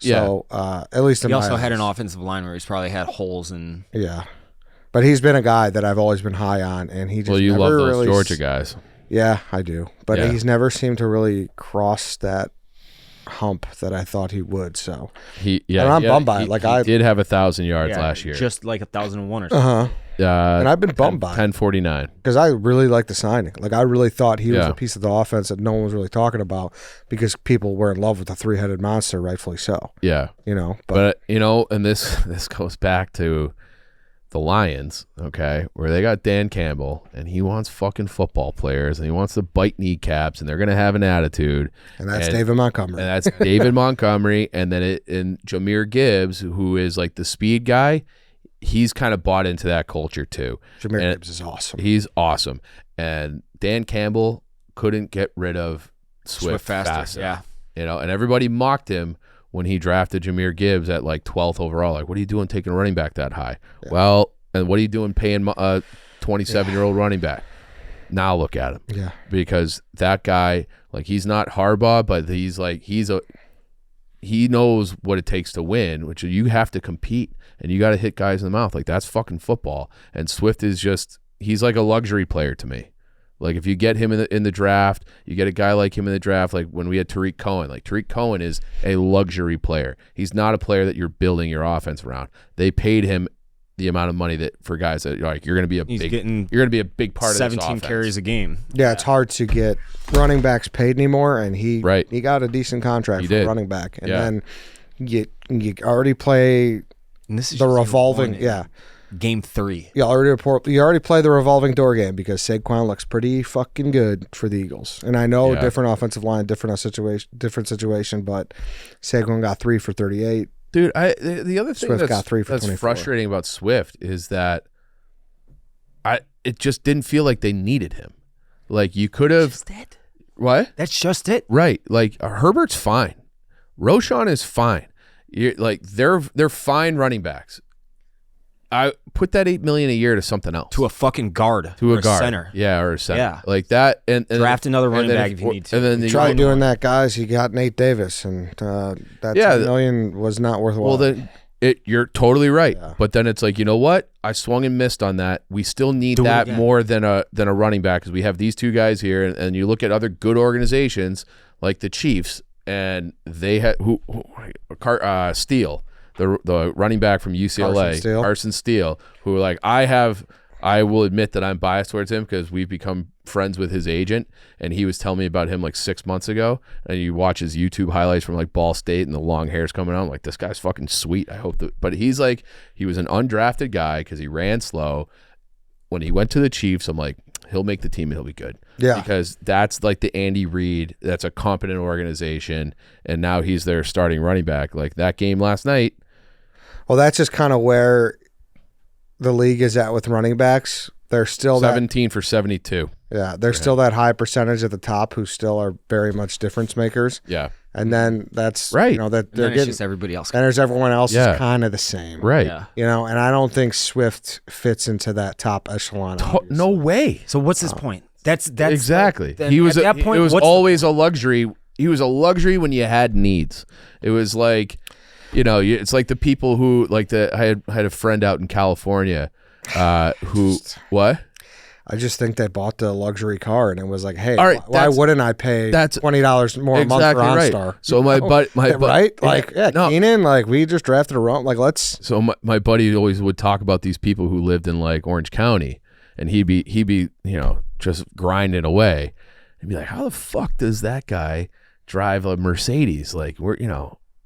So at least in he my also had eyes. an offensive line where he's probably had holes and Yeah. But he's been a guy that I've always been high on, and he just Well, you never love those really Georgia guys. Yeah, I do. But Yeah. he's never seemed to really cross that hump that I thought he would. So And I'm bummed by it. Like, he did have 1,000 yards Yeah, last year. just like 1,001 or something. and I've been bummed by it 1049. because I really like the signing. Like, I really thought he was Yeah. a piece of the offense that no one was really talking about because people were in love with the 3-headed monster, rightfully so. Yeah. You know, But and this goes back to the Lions, okay, where they got Dan Campbell, and he wants fucking football players, and he wants to bite kneecaps, and they're going to have an attitude. and that's David Montgomery. And that's David Montgomery, and then and Jahmyr Gibbs, who is like the speed guy, he's kind of bought into that culture too. Jahmyr Gibbs is awesome. He's awesome. And Dan Campbell couldn't get rid of Swift fast enough. Yeah. And everybody mocked him when he drafted Jahmyr Gibbs at like 12th overall. Like, what are you doing taking a running back that high? Yeah. Well, and what are you doing paying a 27-year-old running back? Now look at him. Yeah. Because that guy, like, he's not Harbaugh, but he knows what it takes to win, which you have to compete and you got to hit guys in the mouth. Like, that's fucking football. And Swift is he's like a luxury player to me. Like, if you get him in the draft, you get a guy like him in the draft, like when we had Tariq Cohen. Like, Tariq Cohen is a luxury player. He's not a player that you're building your offense around. They paid him the amount of money that for guys that like you're going to be a big part of this offense. 17 carries a game. Yeah, it's hard to get running backs paid anymore, and he got a decent contract for running back. And then you already play And this is the just revolving, Game 3. You already play the revolving door game because Saquon looks pretty fucking good for the Eagles. And I know different offensive line, different situation, but Saquon got 3 for 38. Dude, the other thing Swift got 3 for that's 24. frustrating about Swift is that it just didn't feel like they needed him. Like, you could have what? That's just it. Right. Like, Herbert's fine. Roschon is fine. They're fine running backs. I put that $8 million a year to something else. To a fucking guard. To or a guard. center. Yeah, or a center. Yeah. Like that. And Draft another running back if you need to. And then Try doing that, guys. You got Nate Davis, and that $10 million was not worthwhile. Well, then you're totally right. Yeah. But then it's like, you know what? I swung and missed on that. We still need that more than a running back because we have these two guys here. And you look at other good organizations like the Chiefs, and they had Steele. The running back from UCLA, Carson Steele, who like I will admit that I'm biased towards him because we've become friends with his agent, and he was telling me about him like 6 months ago. And you watch his YouTube highlights from like Ball State and the long hair's coming out. I'm like, this guy's fucking sweet. I hope that, but he was an undrafted guy because he ran slow. When he went to the Chiefs, I'm like, he'll make the team and he'll be good. Yeah. Because that's like the Andy Reid. That's a competent organization, and now he's their starting running back. Like that game last night. Well, that's just kind of where the league is at with running backs. They're still 17 for 72. Yeah, there's still that high percentage at the top who still are very much difference makers. Yeah. And then that's right. You know, that they're getting, it's just everybody else. And there's everyone else is kind of the same. Right. Yeah. You know, and I don't think Swift fits into that top echelon. No way. So what's his point? That's exactly. He was at that point. It was always a luxury. He was a luxury when you had needs. It was like, you know, it's like the people who like I had a friend out in California who what? I just think they bought the luxury car and it was like, hey, all right, why wouldn't I pay $20 more a month for OnStar? Right. So my right? Like, Keenan, like we just drafted a run. Like, let's. So my buddy always would talk about these people who lived in like Orange County, and he'd be you know just grinding away, and be like, how the fuck does that guy drive a Mercedes? Like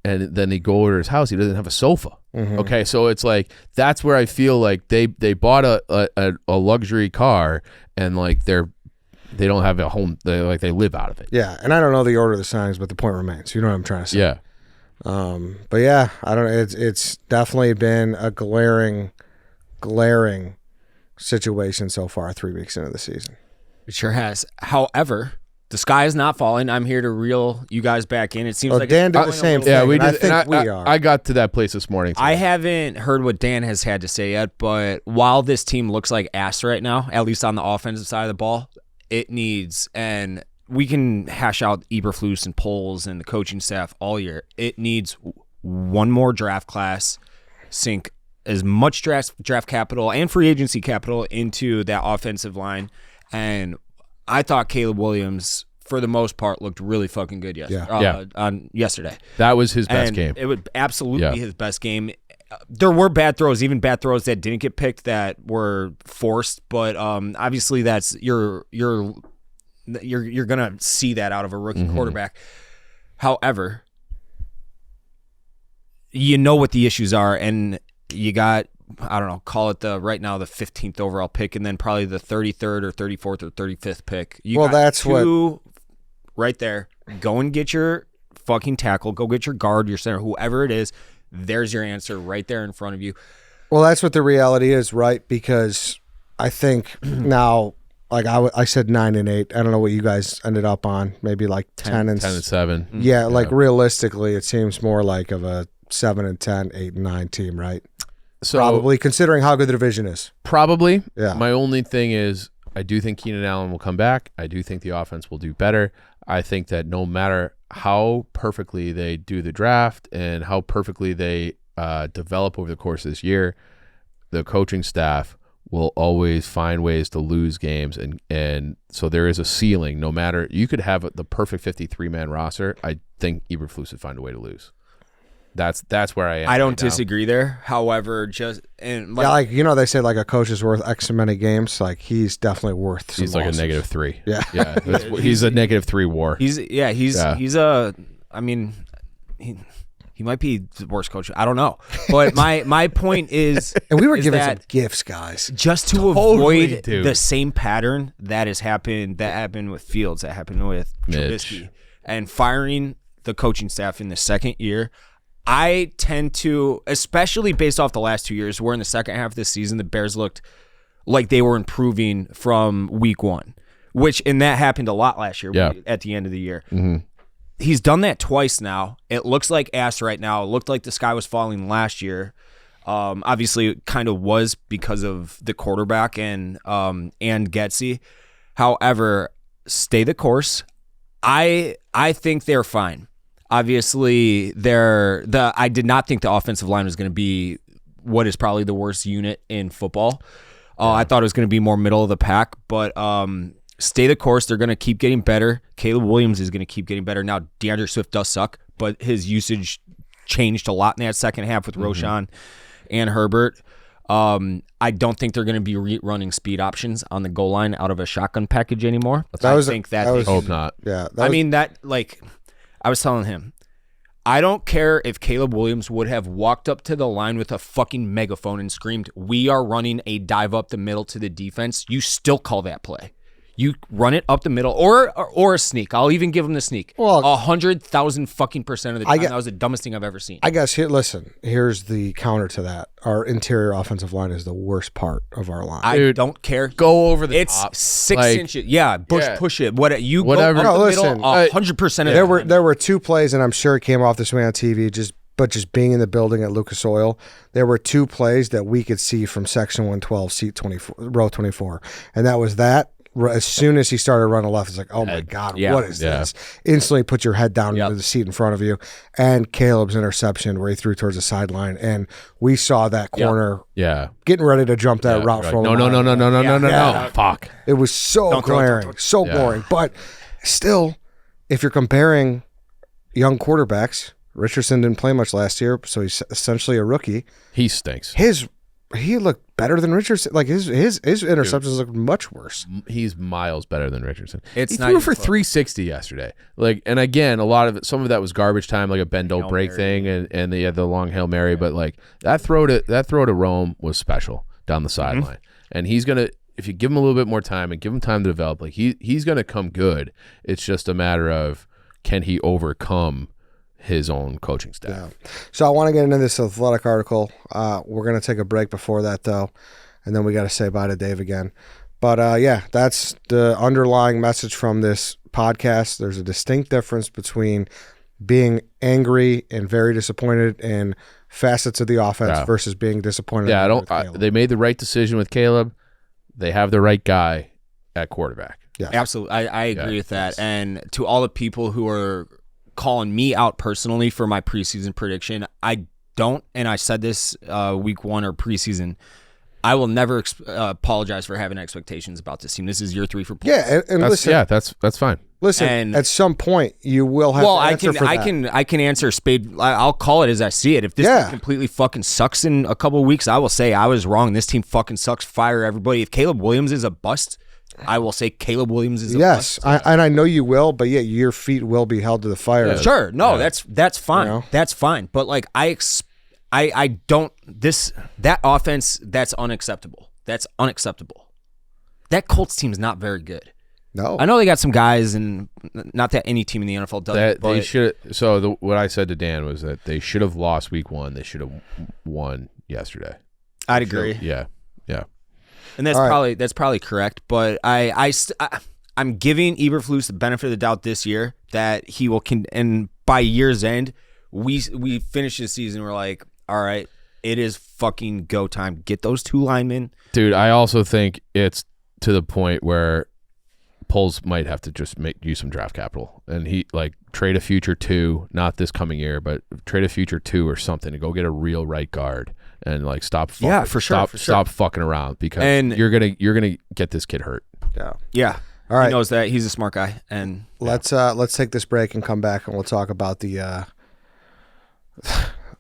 and then he go over to his house, he doesn't have a sofa. Mm-hmm. Okay, so it's like that's where I feel like they bought a luxury car and like they don't have a home. They live out of it. Yeah, and I don't know the order of the signings, but the point remains. You know what I'm trying to say? Yeah. But yeah, I don't. It's definitely been a glaring situation so far. 3 weeks into the season, it sure has. However, the sky is not falling. I'm here to reel you guys back in. It seems like Dan did the same thing. Yeah, we did. I think we are. I got to that place this morning. I haven't heard what Dan has had to say yet, but while this team looks like ass right now, at least on the offensive side of the ball, it needs, and we can hash out Eberflus and Poles and the coaching staff all year. It needs one more draft class, sink as much draft capital and free agency capital into that offensive line, and I thought Caleb Williams, for the most part, looked really fucking good on yesterday. That was his best And game. It would absolutely be his best game. There were bad throws, even bad throws that didn't get picked that were forced, but obviously that's you're gonna see that out of a rookie quarterback. However, you know what the issues are, and you got, I don't know, call it right now the 15th overall pick, and then probably the 33rd or 34th or 35th pick. That's two right there. Go and get your fucking tackle. Go get your guard, your center, whoever it is. There's your answer right there in front of you. Well, that's what the reality is, right? Because I think now, like I said 9 and 8. I don't know what you guys ended up on. Maybe like 10 and 7. Yeah, like realistically, it seems more like of a 7 and 10, 8 and 9 team, right? So Probably, considering how good the division is. Probably. Yeah. My only thing is, I do think Keenan Allen will come back. I do think the offense will do better. I think that no matter how perfectly they do the draft and how perfectly they develop over the course of this year, the coaching staff will always find ways to lose games. And so there is a ceiling. No matter, you could have the perfect 53-man roster. I think Eberflus would find a way to lose. That's where I am. I don't right now. disagree there. However, they say like a coach is worth X amount games. Like he's definitely worth some He's like losses. a -3. Yeah. Yeah. He's a -3 WAR. He's a. I mean, he might be the worst coach. I don't know, but my point is, And we were is giving some that gifts, guys. just to Totally, avoid dude. the same pattern that happened with Fields, that happened with Mitch. Trubisky, and firing the coaching staff in the second year. I tend to, especially based off the last 2 years, where in the second half of this season, the Bears looked like they were improving from week one, and that happened a lot last year at the end of the year. Mm-hmm. He's done that twice now. It looks like ass right now. It looked like the sky was falling last year. Obviously, it kind of was because of the quarterback and Getsy. However, stay the course. I think they're fine. Obviously, I did not think the offensive line was going to be what is probably the worst unit in football. I thought it was going to be more middle of the pack, but stay the course. They're going to keep getting better. Caleb Williams is going to keep getting better. Now, DeAndre Swift does suck, but his usage changed a lot in that second half with Roschon and Herbert. I don't think they're going to be running speed options on the goal line out of a shotgun package anymore. Hope not. Yeah. I was telling him, I don't care if Caleb Williams would have walked up to the line with a fucking megaphone and screamed, "We are running a dive up the middle to the defense." You still call that play. You run it up the middle or a sneak. I'll even give him the sneak. Well, 100,000 fucking percent of the time. That was the dumbest thing I've ever seen. I guess here's the counter to that. Our interior offensive line is the worst part of our line. I don't care. Go over the It's top. 6 inches. Yeah, push it. Whatever. Go up the Listen, middle 100% of there the time. there were 2 plays, and I'm sure it came off this way on TV. Just being in the building at Lucas Oil, there were 2 plays that we could see from section 112, seat 24, row 24, and that was that. As soon as he started running left, it's like, oh my God, what is this? Instantly put your head down into the seat in front of you. And Caleb's interception where he threw towards the sideline. And we saw that corner getting ready to jump that route from No. Fuck. It was so glaring, so boring. But still, if you're comparing young quarterbacks, Richardson didn't play much last year, so he's essentially a rookie. He stinks. He looked better than Richardson. Like his interceptions looked much worse. He's miles better than Richardson. He threw for 360 yesterday. Like, and again, some of that was garbage time, like a bend don't break thing, and they had the long Hail Mary. But like that throw to Rome was special down the sideline, and he's gonna, if you give him a little bit more time and give him time to develop, like he's gonna come good. It's just a matter of, can he overcome his own coaching staff. Yeah. So I want to get into this Athletic article. We're going to take a break before that, though, and then we got to say bye to Dave again. But, that's the underlying message from this podcast. There's a distinct difference between being angry and very disappointed in facets of the offense versus being disappointed. They made the right decision with Caleb. They have the right guy at quarterback. Yeah, absolutely. I agree with that. And to all the people who are calling me out personally for my preseason prediction, I don't, and I said this week 1 or preseason, I will never apologize for having expectations about this team. This is year 3 for Poles. Yeah, and listen, that's fine. Listen, And- at some point you will have to answer for that. I can answer spade. I'll call it as I see it. If this team completely fucking sucks in a couple of weeks, I will say I was wrong. This team fucking sucks. Fire everybody. If Caleb Williams is a bust, I will say Caleb Williams is a bust. Yes, and I know you will, but yeah, your feet will be held to the fire. Yeah. Sure. No, that's fine. You know? That's fine. But like I don't that offense, that's unacceptable. That's unacceptable. That Colts team is not very good. No. I know they got some guys, and not that any team in the NFL does. That but they should. So what I said to Dan was that they should have lost week 1. They should have won yesterday. I'd agree. Yeah. And that's probably correct. But I'm giving Eberflus the benefit of the doubt this year that he will. And by year's end, we finish the season. We're like, all right, it is fucking go time. Get those 2 linemen, Dude, I also think it's to the point where Poles might have to just use some draft capital, and he trade a future 2, not this coming year, but trade a future 2 or something to go get a real right guard and stop. Stop fucking around because you're gonna get this kid hurt. Yeah. All right. He knows that. He's a smart guy. And Let's take this break and come back, and we'll talk about the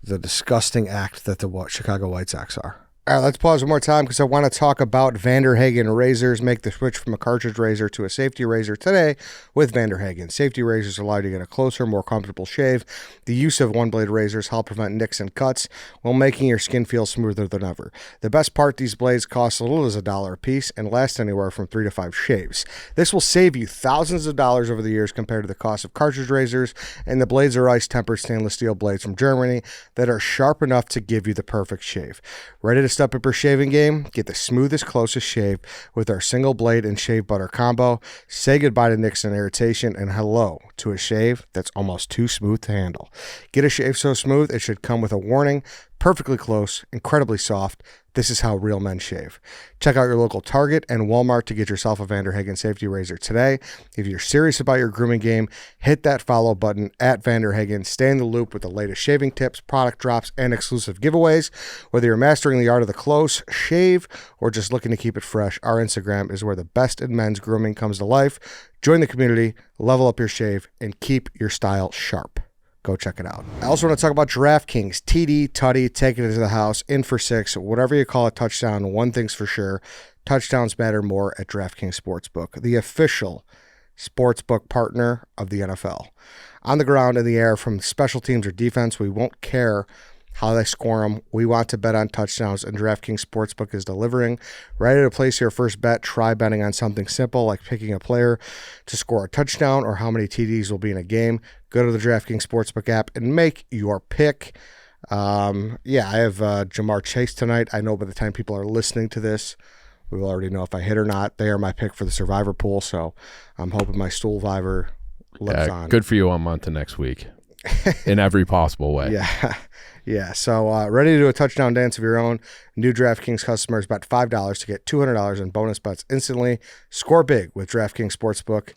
disgusting act that the Chicago White Sox are. All right, let's pause one more time because I want to talk about Vanderhagen razors. Make the switch from a cartridge razor to a safety razor today with Vanderhagen. Safety razors allow you to get a closer, more comfortable shave. The use of one-blade razors help prevent nicks and cuts while making your skin feel smoother than ever. The best part, these blades cost as little as $1 a piece and last anywhere from 3 to 5 shaves. This will save you thousands of dollars over the years compared to the cost of cartridge razors, and the blades are ice-tempered stainless steel blades from Germany that are sharp enough to give you the perfect shave. Ready to step up your shaving game? Get the smoothest, closest shave with our single blade and shave butter combo. Say goodbye to nicks and irritation and hello to a shave that's almost too smooth to handle. Get a shave so smooth it should come with a warning. Perfectly close, incredibly soft. This is how real men shave. Check out your local Target and Walmart to get yourself a Vanderhagen safety razor today. If you're serious about your grooming game, hit that follow button at Vanderhagen. Stay in the loop with the latest shaving tips, product drops, and exclusive giveaways. Whether you're mastering the art of the close shave or just looking to keep it fresh, our Instagram is where the best in men's grooming comes to life. Join the community, level up your shave, and keep your style sharp. Go check it out. I also want to talk about DraftKings. TD, Tutty, taking it to the house, in for 6, whatever you call a touchdown. One thing's for sure, touchdowns matter more at DraftKings Sportsbook, the official sportsbook partner of the NFL. On the ground, in the air, from special teams or defense, we won't care how they score them. We want to bet on touchdowns, and DraftKings Sportsbook is delivering. Ready to place your first bet? Try betting on something simple like picking a player to score a touchdown or how many TDs will be in a game. Go to the DraftKings Sportsbook app and make your pick. I have Jamar Chase tonight. I know by the time people are listening to this, we will already know if I hit or not. They are my pick for the Survivor pool, so I'm hoping my Stoolvivor lives on. Good for you. I'm on to next week in every possible way. Yeah. So ready to do a touchdown dance of your own. New DraftKings customers bet $5 to get $200 in bonus bets instantly. Score big with DraftKings Sportsbook,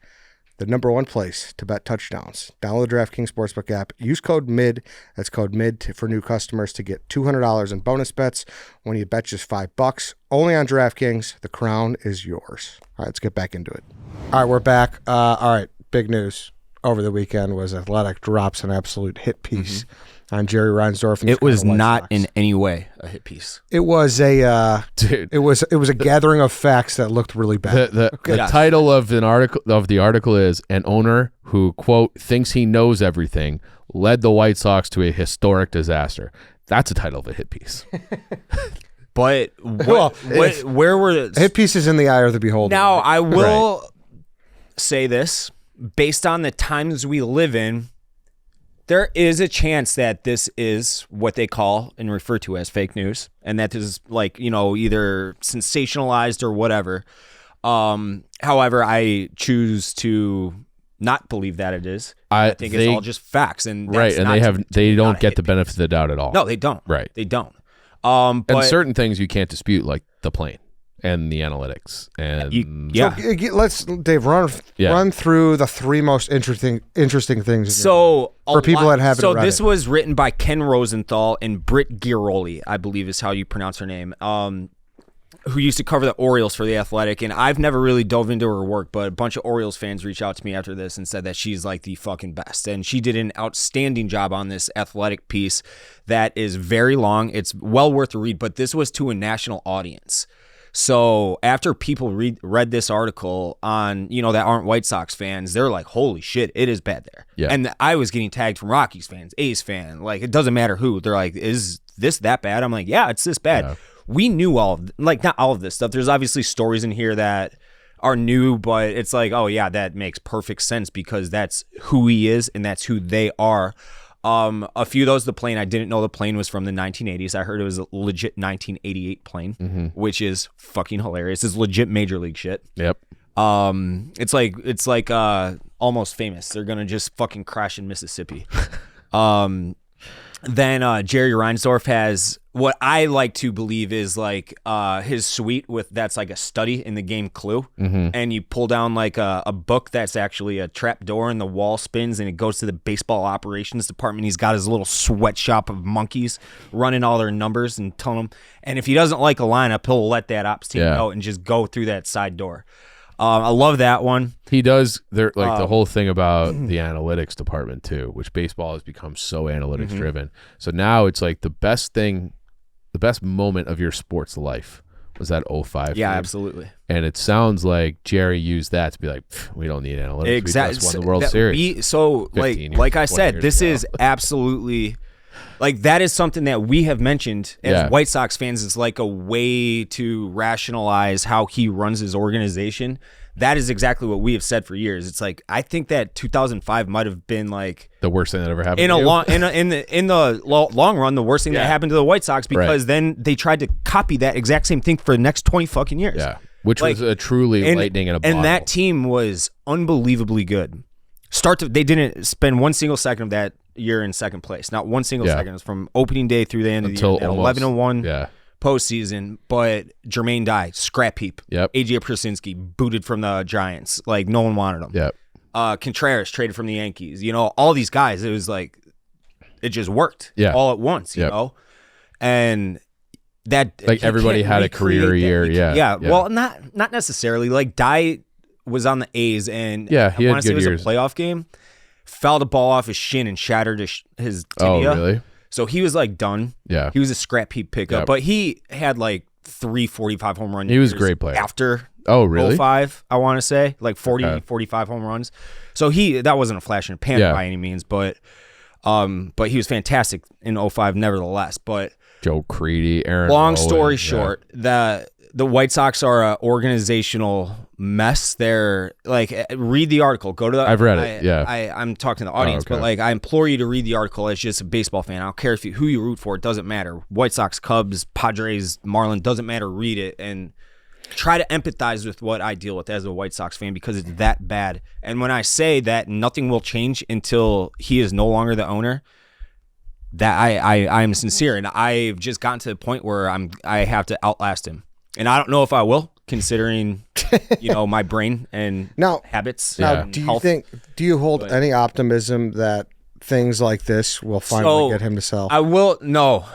the number one place to bet touchdowns. Download the DraftKings Sportsbook app. Use code MID. That's code MID for new customers to get $200 in bonus bets when you bet just $5. Only on DraftKings. The crown is yours. All right, let's get back into it. All right, we're back. All right, big news over the weekend was Athletic drops an absolute hit piece on Jerry Reinsdorf. And it was White not Sox. in any way a hit piece. It was a Dude. It was a gathering of facts that looked really bad. The title of the article is "An owner who, quote, thinks he knows everything led the White Sox to a historic disaster." That's a title of a hit piece. But where were hit pieces in the eye of the beholder? Now I will say this, based on the times we live in, there is a chance that this is what they call and refer to as fake news, and that is either sensationalized or whatever. However, I choose to not believe that it is. I think it's all just facts, and that's and they don't get the benefit of the doubt at all. No, they don't. Right, they don't. And certain things you can't dispute, like the plane and the analytics, and So let's Dave run through the 3 most interesting things. So for people that haven't read this it. was written by Ken Rosenthal and Britt Giroli, I believe is how you pronounce her name. who used to cover the Orioles for The Athletic, and I've never really dove into her work, but a bunch of Orioles fans reached out to me after this and said that she's like the fucking best. And she did an outstanding job on this Athletic piece that is very long. It's well worth a read, but this was to a national audience. So after people read this article on, that aren't White Sox fans, they're like, holy shit, it is bad there. Yeah. And I was getting tagged from Rockies fans, A's fan. Like, it doesn't matter who. They're like, is this that bad? I'm like, yeah, it's this bad. Yeah. We knew not all of this stuff. There's obviously stories in here that are new, but it's like, oh yeah, that makes perfect sense because that's who he is and that's who they are. A few of those, the plane, I didn't know the plane was from the 1980s. I heard it was a legit 1988 plane, which is fucking hilarious. It's legit major league shit. Yep. It's like Almost Famous. They're gonna just fucking crash in Mississippi. Then Jerry Reinsdorf has what I like to believe is like his suite that's like a study in the game Clue, and you pull down like a book that's actually a trap door and the wall spins and it goes to the baseball operations department. He's got his little sweatshop of monkeys running all their numbers and telling them. And if he doesn't like a lineup, he'll let that ops team out and just go through that side door. I love that one. He does. There, like the whole thing about the analytics department too, which baseball has become so analytics driven. So now it's like the best moment of your sports life was that 05. Yeah, game. Absolutely. And it sounds like Jerry used that to be like, we don't need analytics. Exactly. We just won the World Series. Like I said, this is absolutely. Like, that is something that we have mentioned as White Sox fans. It's like a way to rationalize how he runs his organization. That is exactly what we have said for years. It's like, I think that 2005 might have been like the worst thing that ever happened in the long run, the worst thing that happened to the White Sox, because then they tried to copy that exact same thing for the next 20 fucking years. Yeah, which was a truly lightning in a bottle. And that team was unbelievably good. They didn't spend one single second of that year in second place. Not one single second. It was from opening day through the end of the year. 11-1 postseason. But Jermaine Dye, scrap heap. Yep. AJ Przinsky booted from the Giants. Like, no one wanted him. Yep. Contreras traded from the Yankees. All these guys, it was like, it just worked all at once, you know? And that, like, everybody had a career year. Yeah. Well, not necessarily. Like, Dye was on the A's, and he had good it was years. a playoff game, fouled a ball off his shin and shattered his tibia. Oh, really? So he was like done. Yeah. He was a scrap heap pickup, but he had like 345 home runs. He was a great player. After 05, I want to say, like 45 home runs. So that wasn't a flash in the pan by any means, but he was fantastic in 05 nevertheless. But Joe Creedy, Aaron long Owen, story short, the White Sox are an organizational mess. They're like, read the article. Go to the. I've read it. I'm talking to the audience, but like, I implore you to read the article as just a baseball fan. I don't care who you root for. It doesn't matter. White Sox, Cubs, Padres, Marlins, doesn't matter. Read it and try to empathize with what I deal with as a White Sox fan, because it's that bad. And when I say that nothing will change until he is no longer the owner, that I am sincere, and I've just gotten to the point where I have to outlast him. And I don't know if I will, considering, my brain and habits. Now, and do you health. do you hold any optimism that things like this will finally get him to sell? I will. No,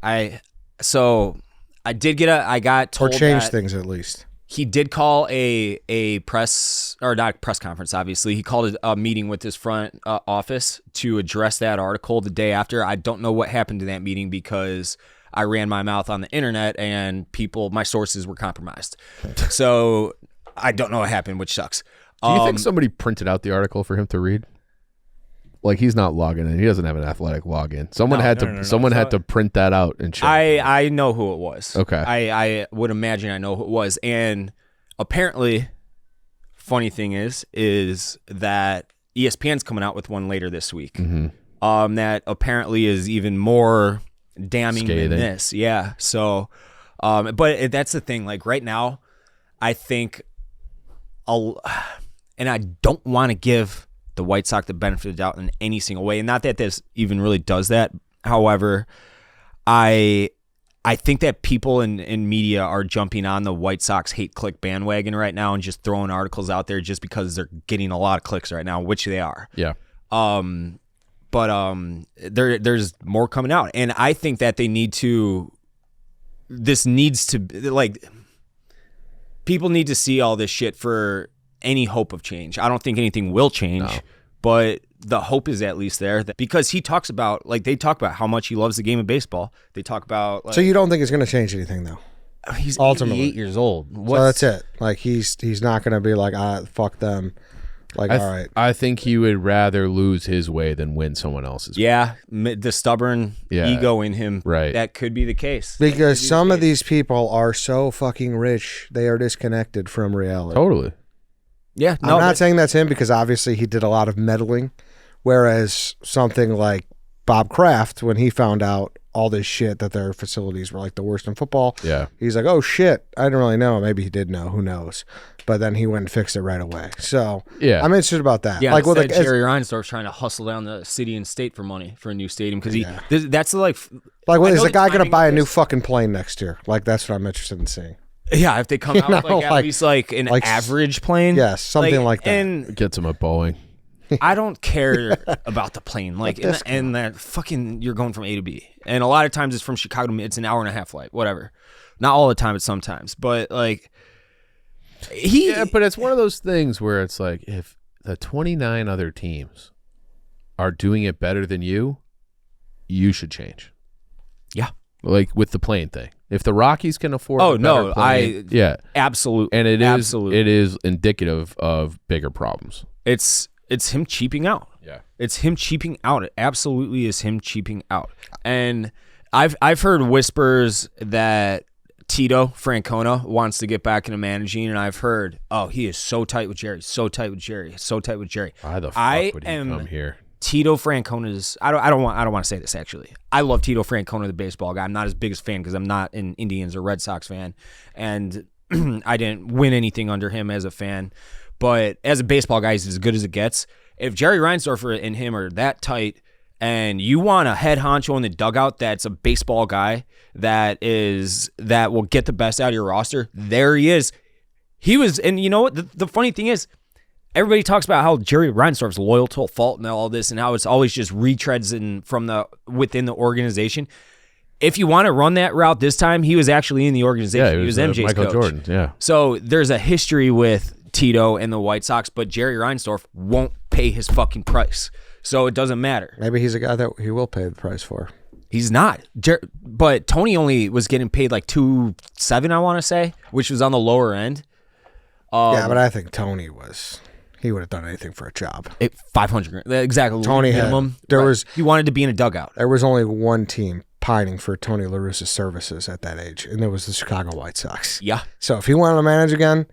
I got told or change that things at least. he did call a press, or not press conference, obviously. He called a meeting with his front office to address that article the day after. I don't know what happened to that meeting because I ran my mouth on the internet and my sources were compromised. So I don't know what happened, which sucks. Do you think somebody printed out the article for him to read? Like, he's not logging in. He doesn't have an Athletic login. Someone had to print that out and show. I know who it was. Okay. I would imagine I know who it was. And apparently, funny thing is that ESPN's coming out with one later this week. Mm-hmm. That apparently is even more damning Scathing. than this. Yeah. So, but that's the thing. Like, right now, I think and I don't want to give the White Sox the benefit of the doubt in any single way. And not that this even really does that. However, I think that people in media are jumping on the White Sox hate click bandwagon right now and just throwing articles out there just because they're getting a lot of clicks right now, which they are. Yeah. But there's more coming out. And I think that this needs to, like, people need to see all this shit for any hope of change. I don't think anything will change, but the hope is at least there because he talks about, like, they talk about how much he loves the game of baseball. They talk about, like, So you don't think it's going to change anything, though? he's ultimately 88 years old. So that's it. Like, he's not going to be like, fuck them. Like, all right. I think he would rather lose his way than win someone else's way. Yeah, the stubborn ego in him. Right. That could be the case. Because some of these people are so fucking rich, they are disconnected from reality. Totally. Yeah. I'm not saying that's him because obviously he did a lot of meddling. Whereas something like Bob Kraft, when he found out all this shit that their facilities were like the worst in football, he's like, oh shit, I didn't really know. Maybe he did know, who knows? But then he went and fixed it right away. So I'm interested about that. Yeah, like, Jerry Reinsdorf's trying to hustle down the city and state for money for a new stadium because that's like is the guy going to buy a new fucking plane next year? Like, that's what I'm interested in seeing. Yeah, if they come out with at least like an average plane. Yes, something like that. And gets him a Boeing. I don't care about the plane. Like, and that fucking, you're going from A to B. And a lot of times it's from Chicago to, it's an hour and a half flight, whatever. Not all the time, but sometimes. But, like, but it's one of those things where it's like, if the 29 other teams are doing it better than you should change. Yeah. Like with the plane thing. If the Rockies can afford plane, absolutely. And it is indicative of bigger problems. It's him cheaping out. Yeah. It's him cheaping out. It absolutely is him cheaping out. And I've heard whispers that Tito Francona wants to get back into managing, and I've heard, he is so tight with Jerry, so tight with Jerry, so tight with Jerry. Why the fuck would he come here? Tito Francona's. I don't want to say this actually. I love Tito Francona, the baseball guy. I'm not his biggest fan because I'm not an Indians or Red Sox fan, and I didn't win anything under him as a fan. But as a baseball guy, he's as good as it gets. If Jerry Reinsdorf and him are that tight, and you want a head honcho in the dugout that's a baseball guy that will get the best out of your roster, there he is. He was, and you know what? The funny thing is, everybody talks about how Jerry Reinsdorf's loyal to a fault and all this, and how it's always just retreads within the organization. If you want to run that route this time, he was actually in the organization. Yeah, he was MJ's Michael coach. Jordan. Yeah. So there's a history with Tito and the White Sox, but Jerry Reinsdorf won't pay his fucking price. So it doesn't matter. Maybe he's a guy that he will pay the price for. He's not. But Tony only was getting paid like $2.7, I want to say, which was on the lower end. But I think Tony he would have done anything for a job. $500 exactly. Tony minimum. He wanted to be in a dugout. There was only one team pining for Tony La Russa's services at that age, and it was the Chicago White Sox. Yeah. So if he wanted to manage again,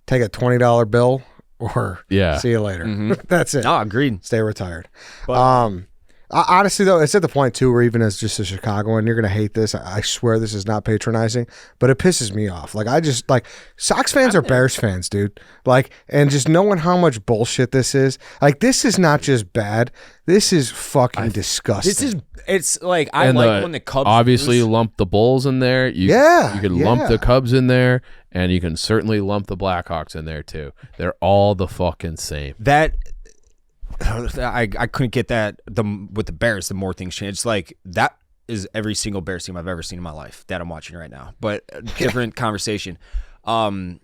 take a $20 bill or see you later. Mm-hmm. That's it. No, agreed. Stay retired. But, honestly, though, it's at the point, too, where even as just a Chicagoan, you're going to hate this. I swear this is not patronizing, but it pisses me off. Like, Sox fans are Bears fans, dude. Like, and just knowing how much bullshit this is. Like, this is not just bad. This is fucking disgusting. It's like, I like when the Cubs obviously lose. lump the Bulls in there. You can lump the Cubs in there, and you can certainly lump the Blackhawks in there, too. They're all the fucking same. I couldn't get that with the Bears. The more things change, it's like that is every single Bears team I've ever seen in my life that I'm watching right now. But a different conversation. I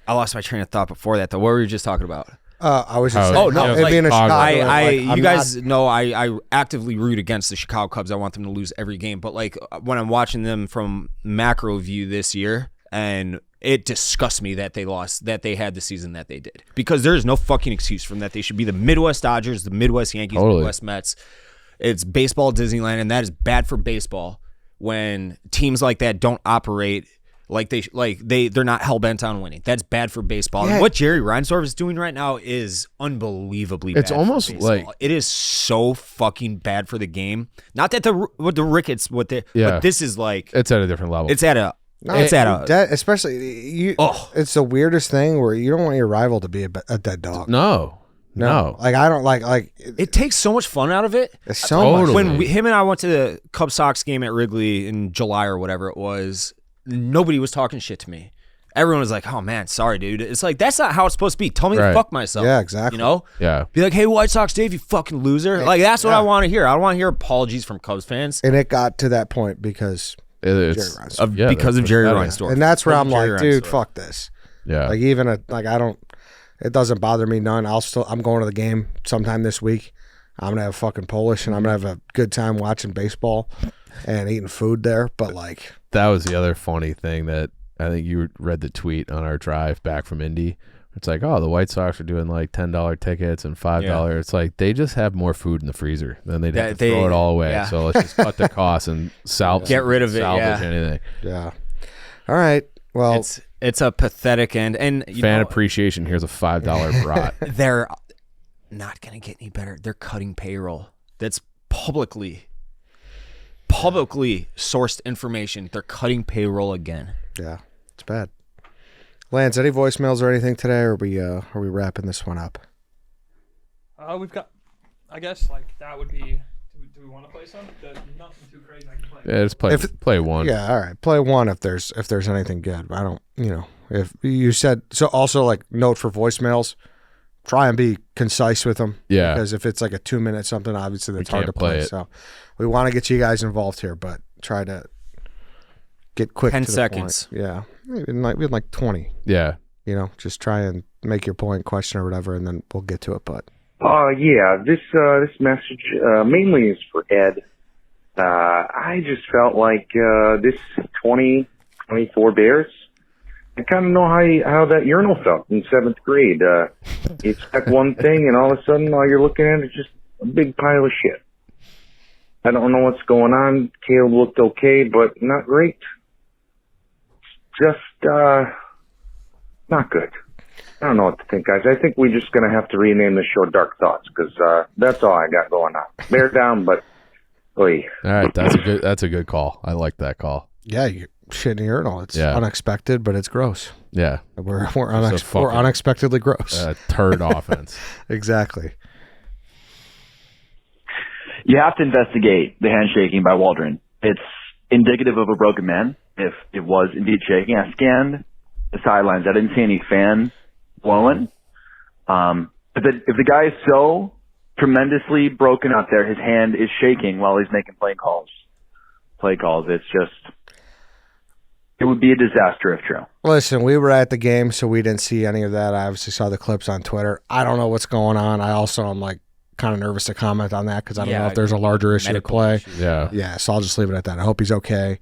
lost my train of thought before that. Though, what were you just talking about? I was just saying, being a Chicago, you guys know I actively root against the Chicago Cubs. I want them to lose every game. But like when I'm watching them from macro view this year, and it disgusts me that they lost, that they had the season that they did. Because there's no fucking excuse for them that they should be the Midwest Dodgers, the Midwest Yankees, the Midwest Mets. It's baseball Disneyland, and that is bad for baseball when teams like that don't operate like they're not hell-bent on winning. That's bad for baseball. Yeah. And what Jerry Reinsdorf is doing right now is unbelievably bad. It's almost for baseball. like it is so fucking bad for the game. Not that the Ricketts, but this is like it's at a different level. It's at a especially it's the weirdest thing where you don't want your rival to be a dead dog. No. Like I don't like it takes so much fun out of it. It's so much. When him and I went to the Cubs Sox game at Wrigley in July or whatever it was, nobody was talking shit to me. Everyone was like, "Oh man, sorry, dude." It's like that's not how it's supposed to be. Tell me to fuck myself. Yeah, exactly. You know? Yeah. Be like, "Hey, White Sox Dave, you fucking loser." Like that's what I want to hear. I don't want to hear apologies from Cubs fans. And it got to that point because because of Jerry Reinsdorf. and that's where I'm like, dude, fuck this. Yeah. Like even it doesn't bother me none. I'm going to the game sometime this week. I'm gonna have fucking Polish, and I'm gonna have a good time watching baseball and eating food there. But like, that was the other funny thing that I think you read the tweet on our drive back from Indy. It's like, oh, the White Sox are doing like $10 tickets and $5. Yeah. It's like they just have more food in the freezer than they'd have to They- throw it all away. yeah. So let's just cut the costs and Get rid of it, salvage yeah. anything. yeah. All right. Well, It's a pathetic end. And Fan appreciation. Here's a $5 brat. they're not going to get any better. They're cutting payroll. That's publicly sourced information. They're cutting payroll again. yeah, it's bad. Lance, any voicemails or anything today, or are we wrapping this one up? We've got, I guess, like that would be. Do we want to play some? Nothing too crazy. I can play. Yeah, just play one. Yeah, all right. Play one if there's anything good. I don't, if you said so. Also, like note for voicemails, try and be concise with them. Yeah. Because if it's like a 2-minute something, obviously that's We hard to can't play play. it. So we want to get you guys involved here, but try to get quick. 10 to the seconds. point. Yeah, maybe we had like 20. Yeah. Just try and make your point, question or whatever, and then we'll get to it. But Yeah, this message mainly is for Ed. I just felt like this 2024 Bears, I kind of know how that urinal felt in 7th grade. You expect one thing, and all of a sudden, all you're looking at is just a big pile of shit. I don't know what's going on. Caleb looked okay, but not great. Just not good. I don't know what to think, guys. I think we're just going to have to rename the show Dark Thoughts because that's all I got going on. Bear down, but oy. All right. That's a good call. I like that call. yeah, you shit in the urinal. It's Yeah. unexpected, but it's gross. Yeah. We're fucking- unexpectedly gross. Turd offense. Exactly. You have to investigate the handshaking by Waldron. It's indicative of a broken man. If it was indeed shaking, I scanned the sidelines. I didn't see any fan blowing. If the guy is so tremendously broken out there, his hand is shaking while he's making play calls. It's just, it would be a disaster if true. Listen, we were at the game, so we didn't see any of that. I obviously saw the clips on Twitter. I don't know what's going on. I also am like kind of nervous to comment on that because I don't know if there's a larger issue at medical play. issues. Yeah. Yeah, so I'll just leave it at that. I hope he's okay.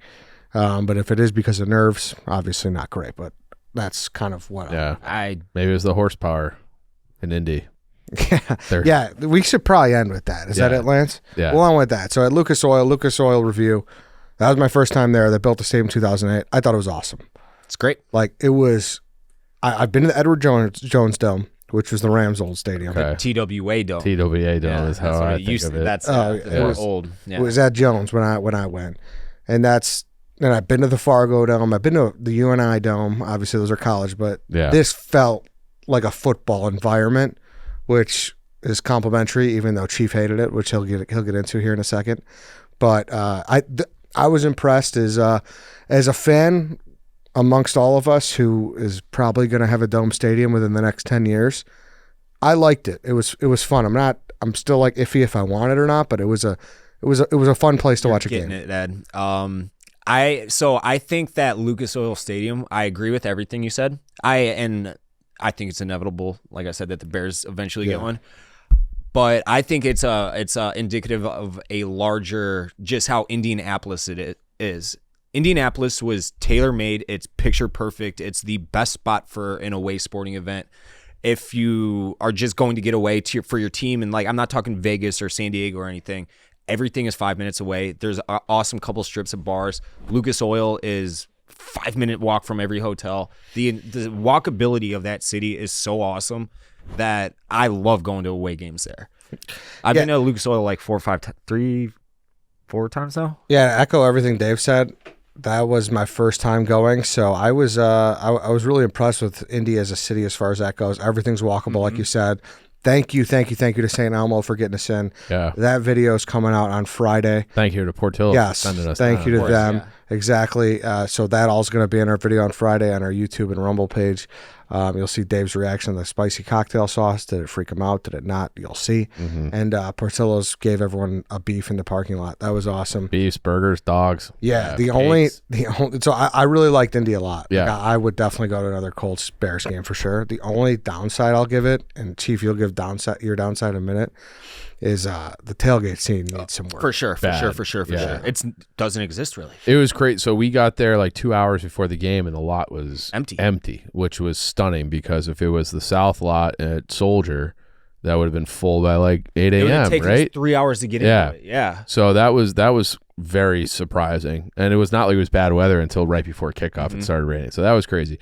But if it is because of nerves, obviously not great. But that's kind of what. Yeah. I Maybe it was the horsepower in Indy. Yeah, we should probably end with that. Is that Yeah. it, Lance? Yeah. We'll end with that. So at Lucas Oil review. That was my first time there. They built the stadium in 2008. I thought it was awesome. it's great. Like it was. I've been to the Edward Jones Dome, which was the Rams' old stadium. Okay. TWA dome. TWA dome Yeah, is that's how what I it think used of to. it. That's it was- old. Yeah. It was at Jones when I went, and I've been to the Fargo Dome. I've been to the UNI Dome. Obviously, those are college, but Yeah. this felt like a football environment, which is complimentary. Even though Chief hated it, which he'll get into here in a second. But I was impressed as a fan amongst all of us who is probably going to have a dome stadium within the next 10 years. I liked it. It was fun. I'm still like iffy if I want it or not, but it was a fun place to watch a game. Getting it, Ed. I think that Lucas Oil Stadium, I agree with everything you said. I think it's inevitable, like I said, that the Bears eventually get one. But I think it's indicative of a larger, just how Indianapolis it is. Indianapolis was tailor-made. It's picture perfect. It's the best spot for an away sporting event. If you are just going to get away for your team, and like I'm not talking Vegas or San Diego or anything, everything is 5 minutes away. There's an awesome couple strips of bars. Lucas Oil is 5-minute walk from every hotel. The walkability of that city is so awesome that I love going to away games there. I've been to Lucas Oil like 4 times now. Yeah, to echo everything Dave said. That was my first time going, so I was really impressed with Indy as a city as far as that goes. Everything's walkable, like you said. Thank you to St. Elmo for getting us in. Yeah. That video is coming out on Friday. Thank you to Portillo Yes, for sending us thank that. you to course, them. yeah. Exactly. So that all's going to be in our video on Friday on our YouTube and Rumble page. You'll see Dave's reaction to the spicy cocktail sauce. Did it freak him out? Did it not? You'll see. And Portillo's gave everyone a beef in the parking lot. That was awesome. Beefs, burgers, dogs. Yeah, cakes. so I really liked Indy a lot. Yeah. Like, I would definitely go to another Colts Bears game for sure. The only downside I'll give it, and Chief, you'll give your downside in a minute, is the tailgate scene needs some work. For sure. Bad. For sure. It doesn't exist really. It was great. So we got there like 2 hours before the game, and the lot was Empty. which was stunning because if it was the South lot at Soldier, that would have been full by like 8 It would a.m. take us right? 3 hours to get Yeah. into it. Yeah. So that was very surprising, and it was not like it was bad weather until right before kickoff. It started raining, so that was crazy.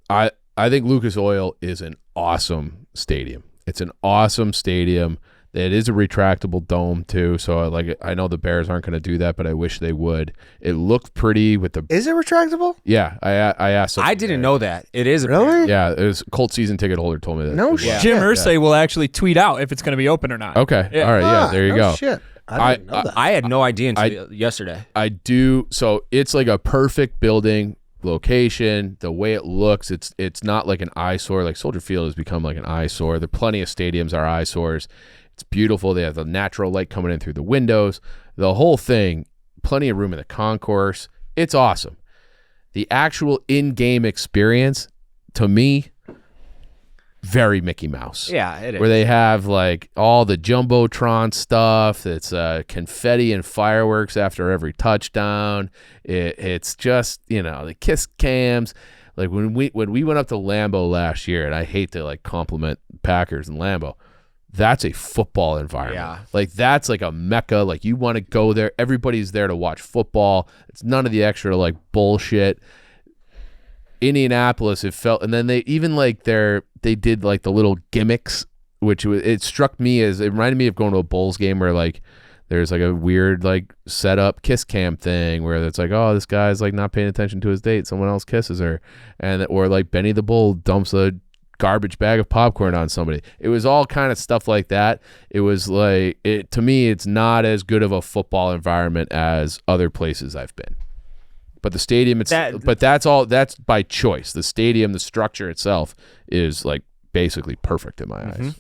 I think Lucas Oil is an awesome stadium. It's an awesome stadium. It is a retractable dome too, so like I know the Bears aren't going to do that, but I wish they would. It looked pretty with the Is it retractable? yeah. I asked. I didn't know that. It is Really? Yeah, it was Colt season ticket holder told me that. No as well. shit. Jim Irsay will actually tweet out if it's going to be open or not. Okay, Yeah. all right, yeah, there you no go. Shit. I didn't know that. I had no idea until yesterday. I do. So it's like a perfect building location. The way it looks, it's not like an eyesore. Like Soldier Field has become like an eyesore. There plenty of stadiums are eyesores. It's beautiful. They have the natural light coming in through the windows. The whole thing, plenty of room in the concourse. It's awesome. The actual in-game experience, to me, very Mickey Mouse. Yeah, it is. Where they have like all the Jumbotron stuff. It's confetti and fireworks after every touchdown. It's just, the kiss cams. Like when we went up to Lambeau last year, and I hate to like compliment Packers and Lambeau, that's a football environment. Yeah. Like that's like a mecca. Like you want to go there. Everybody's there to watch football. It's none of the extra like bullshit. Indianapolis, it felt, and then they even like they did like the little gimmicks, which it struck me as it reminded me of going to a Bulls game where like there's like a weird like setup kiss cam thing where it's like, oh, this guy's like not paying attention to his date, someone else kisses her, and or like Benny the Bull dumps a garbage bag of popcorn on somebody. It was all kind of stuff like that. It was like to me, it's not as good of a football environment as other places I've been. But the stadium, but that's by choice. The stadium, the structure itself is like basically perfect in my eyes.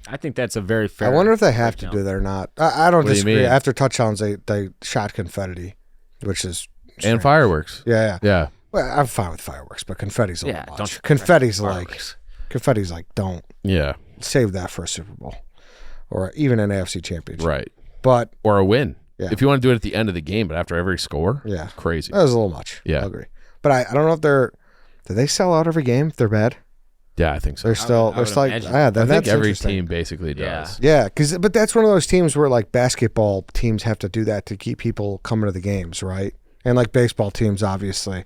I think that's a very fair. I wonder if they have to do that or not. I don't What do you disagree. mean? After touchdowns, they shot confetti, which is And strange. fireworks. Yeah. Yeah. Well, I'm fine with fireworks, but confetti's a Yeah, little don't much. you- Confetti's fireworks. don't Yeah. save that for a Super Bowl or even an AFC Championship. Right. But Or a win. Yeah. If you want to do it at the end of the game, but after every score, yeah, it's crazy. that was a little much. Yeah. I agree. But I don't know if do they sell out every game if they're bad? Yeah, I think so. They're still I would like imagine. yeah. I That's think every interesting. team basically Yeah. does. Yeah, but that's one of those teams where like basketball teams have to do that to keep people coming to the games, right? And like baseball teams, obviously.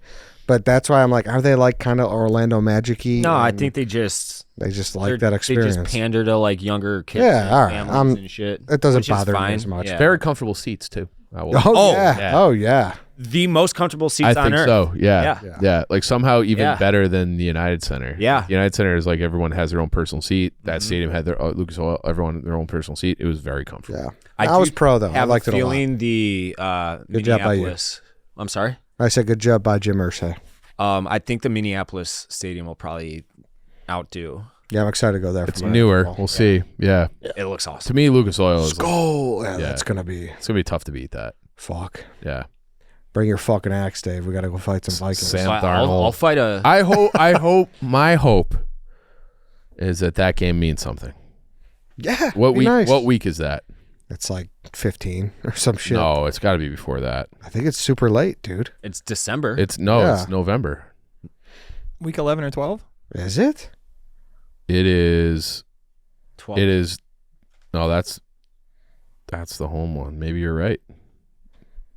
But that's why I'm like, are they like kind of Orlando Magic-y? No, I and think they just like that experience. They just pander to like younger kids, Yeah, and all right. families and shit. It doesn't which is bother me fine. as much. Yeah. Very comfortable seats too. I will. Oh, yeah. yeah. Oh yeah. The most comfortable seats I on think earth. so. Yeah. Yeah. Yeah. Like somehow even Yeah. better than the United Center. Yeah. The United Center is like everyone has their own personal seat. That stadium had their Lucas Oil, everyone their own personal seat. It was very comfortable. Yeah. I I was do pro though. I have liked a it a lot. feeling the Good job by you. Minneapolis. I'm sorry. I said good job by Jim Irsay. I think the Minneapolis stadium will probably outdo. Yeah, I'm excited to go there. It's for my newer. football. We'll see. Yeah. It looks awesome. To me, Lucas Oil is Oh, yeah, Yeah. that's gonna be it's gonna be tough to beat that. fuck. Yeah. Bring your fucking axe, Dave. We gotta go fight some Vikings. Sam So Darnold. I'll fight a. My hope is that game means something. Yeah. What be week? nice. What week is that? It's like 15 or some shit. No, it's got to be before that. I think it's super late, dude. It's December. It's Yeah. November. Week 11 or 12? Is it? It is. 12. It is. No, that's the home one. Maybe you're right.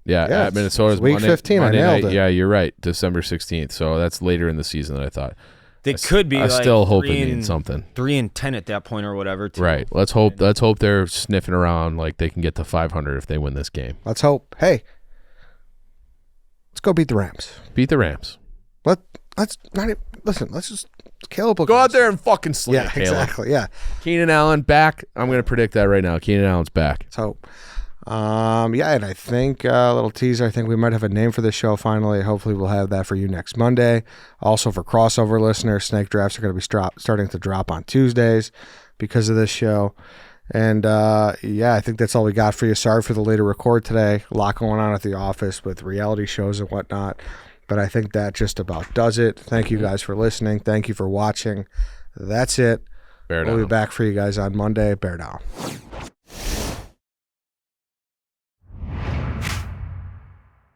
Yeah, Yeah, at Minnesota's it's week Monday, 15. Monday I nailed night. it. Yeah, you're right. December 16th. So that's later in the season than I thought. They could be. I like still hope it 3 means something. 3-10 at that point or whatever. Too. Right. Let's hope they're sniffing around like they can get to 500 if they win this game. Let's hope. Hey, let's go beat the Rams. Beat the Rams. Let's not even, listen. Let's just Caleb will Go out there and fucking sling Yeah, it, Caleb. exactly. Yeah, Keenan Allen back. I'm going to predict that right now. Keenan Allen's back. let's hope. Yeah, and I think a little teaser. I think we might have a name for this show finally. Hopefully, we'll have that for you next Monday. Also, for crossover listeners, snake drafts are going to be starting to drop on Tuesdays because of this show. And yeah, I think that's all we got for you. Sorry for the later record today. A lot going on at the office with reality shows and whatnot. But I think that just about does it. Thank you guys for listening. Thank you for watching. That's it. Bear We'll be down. back for you guys on Monday. Bear down.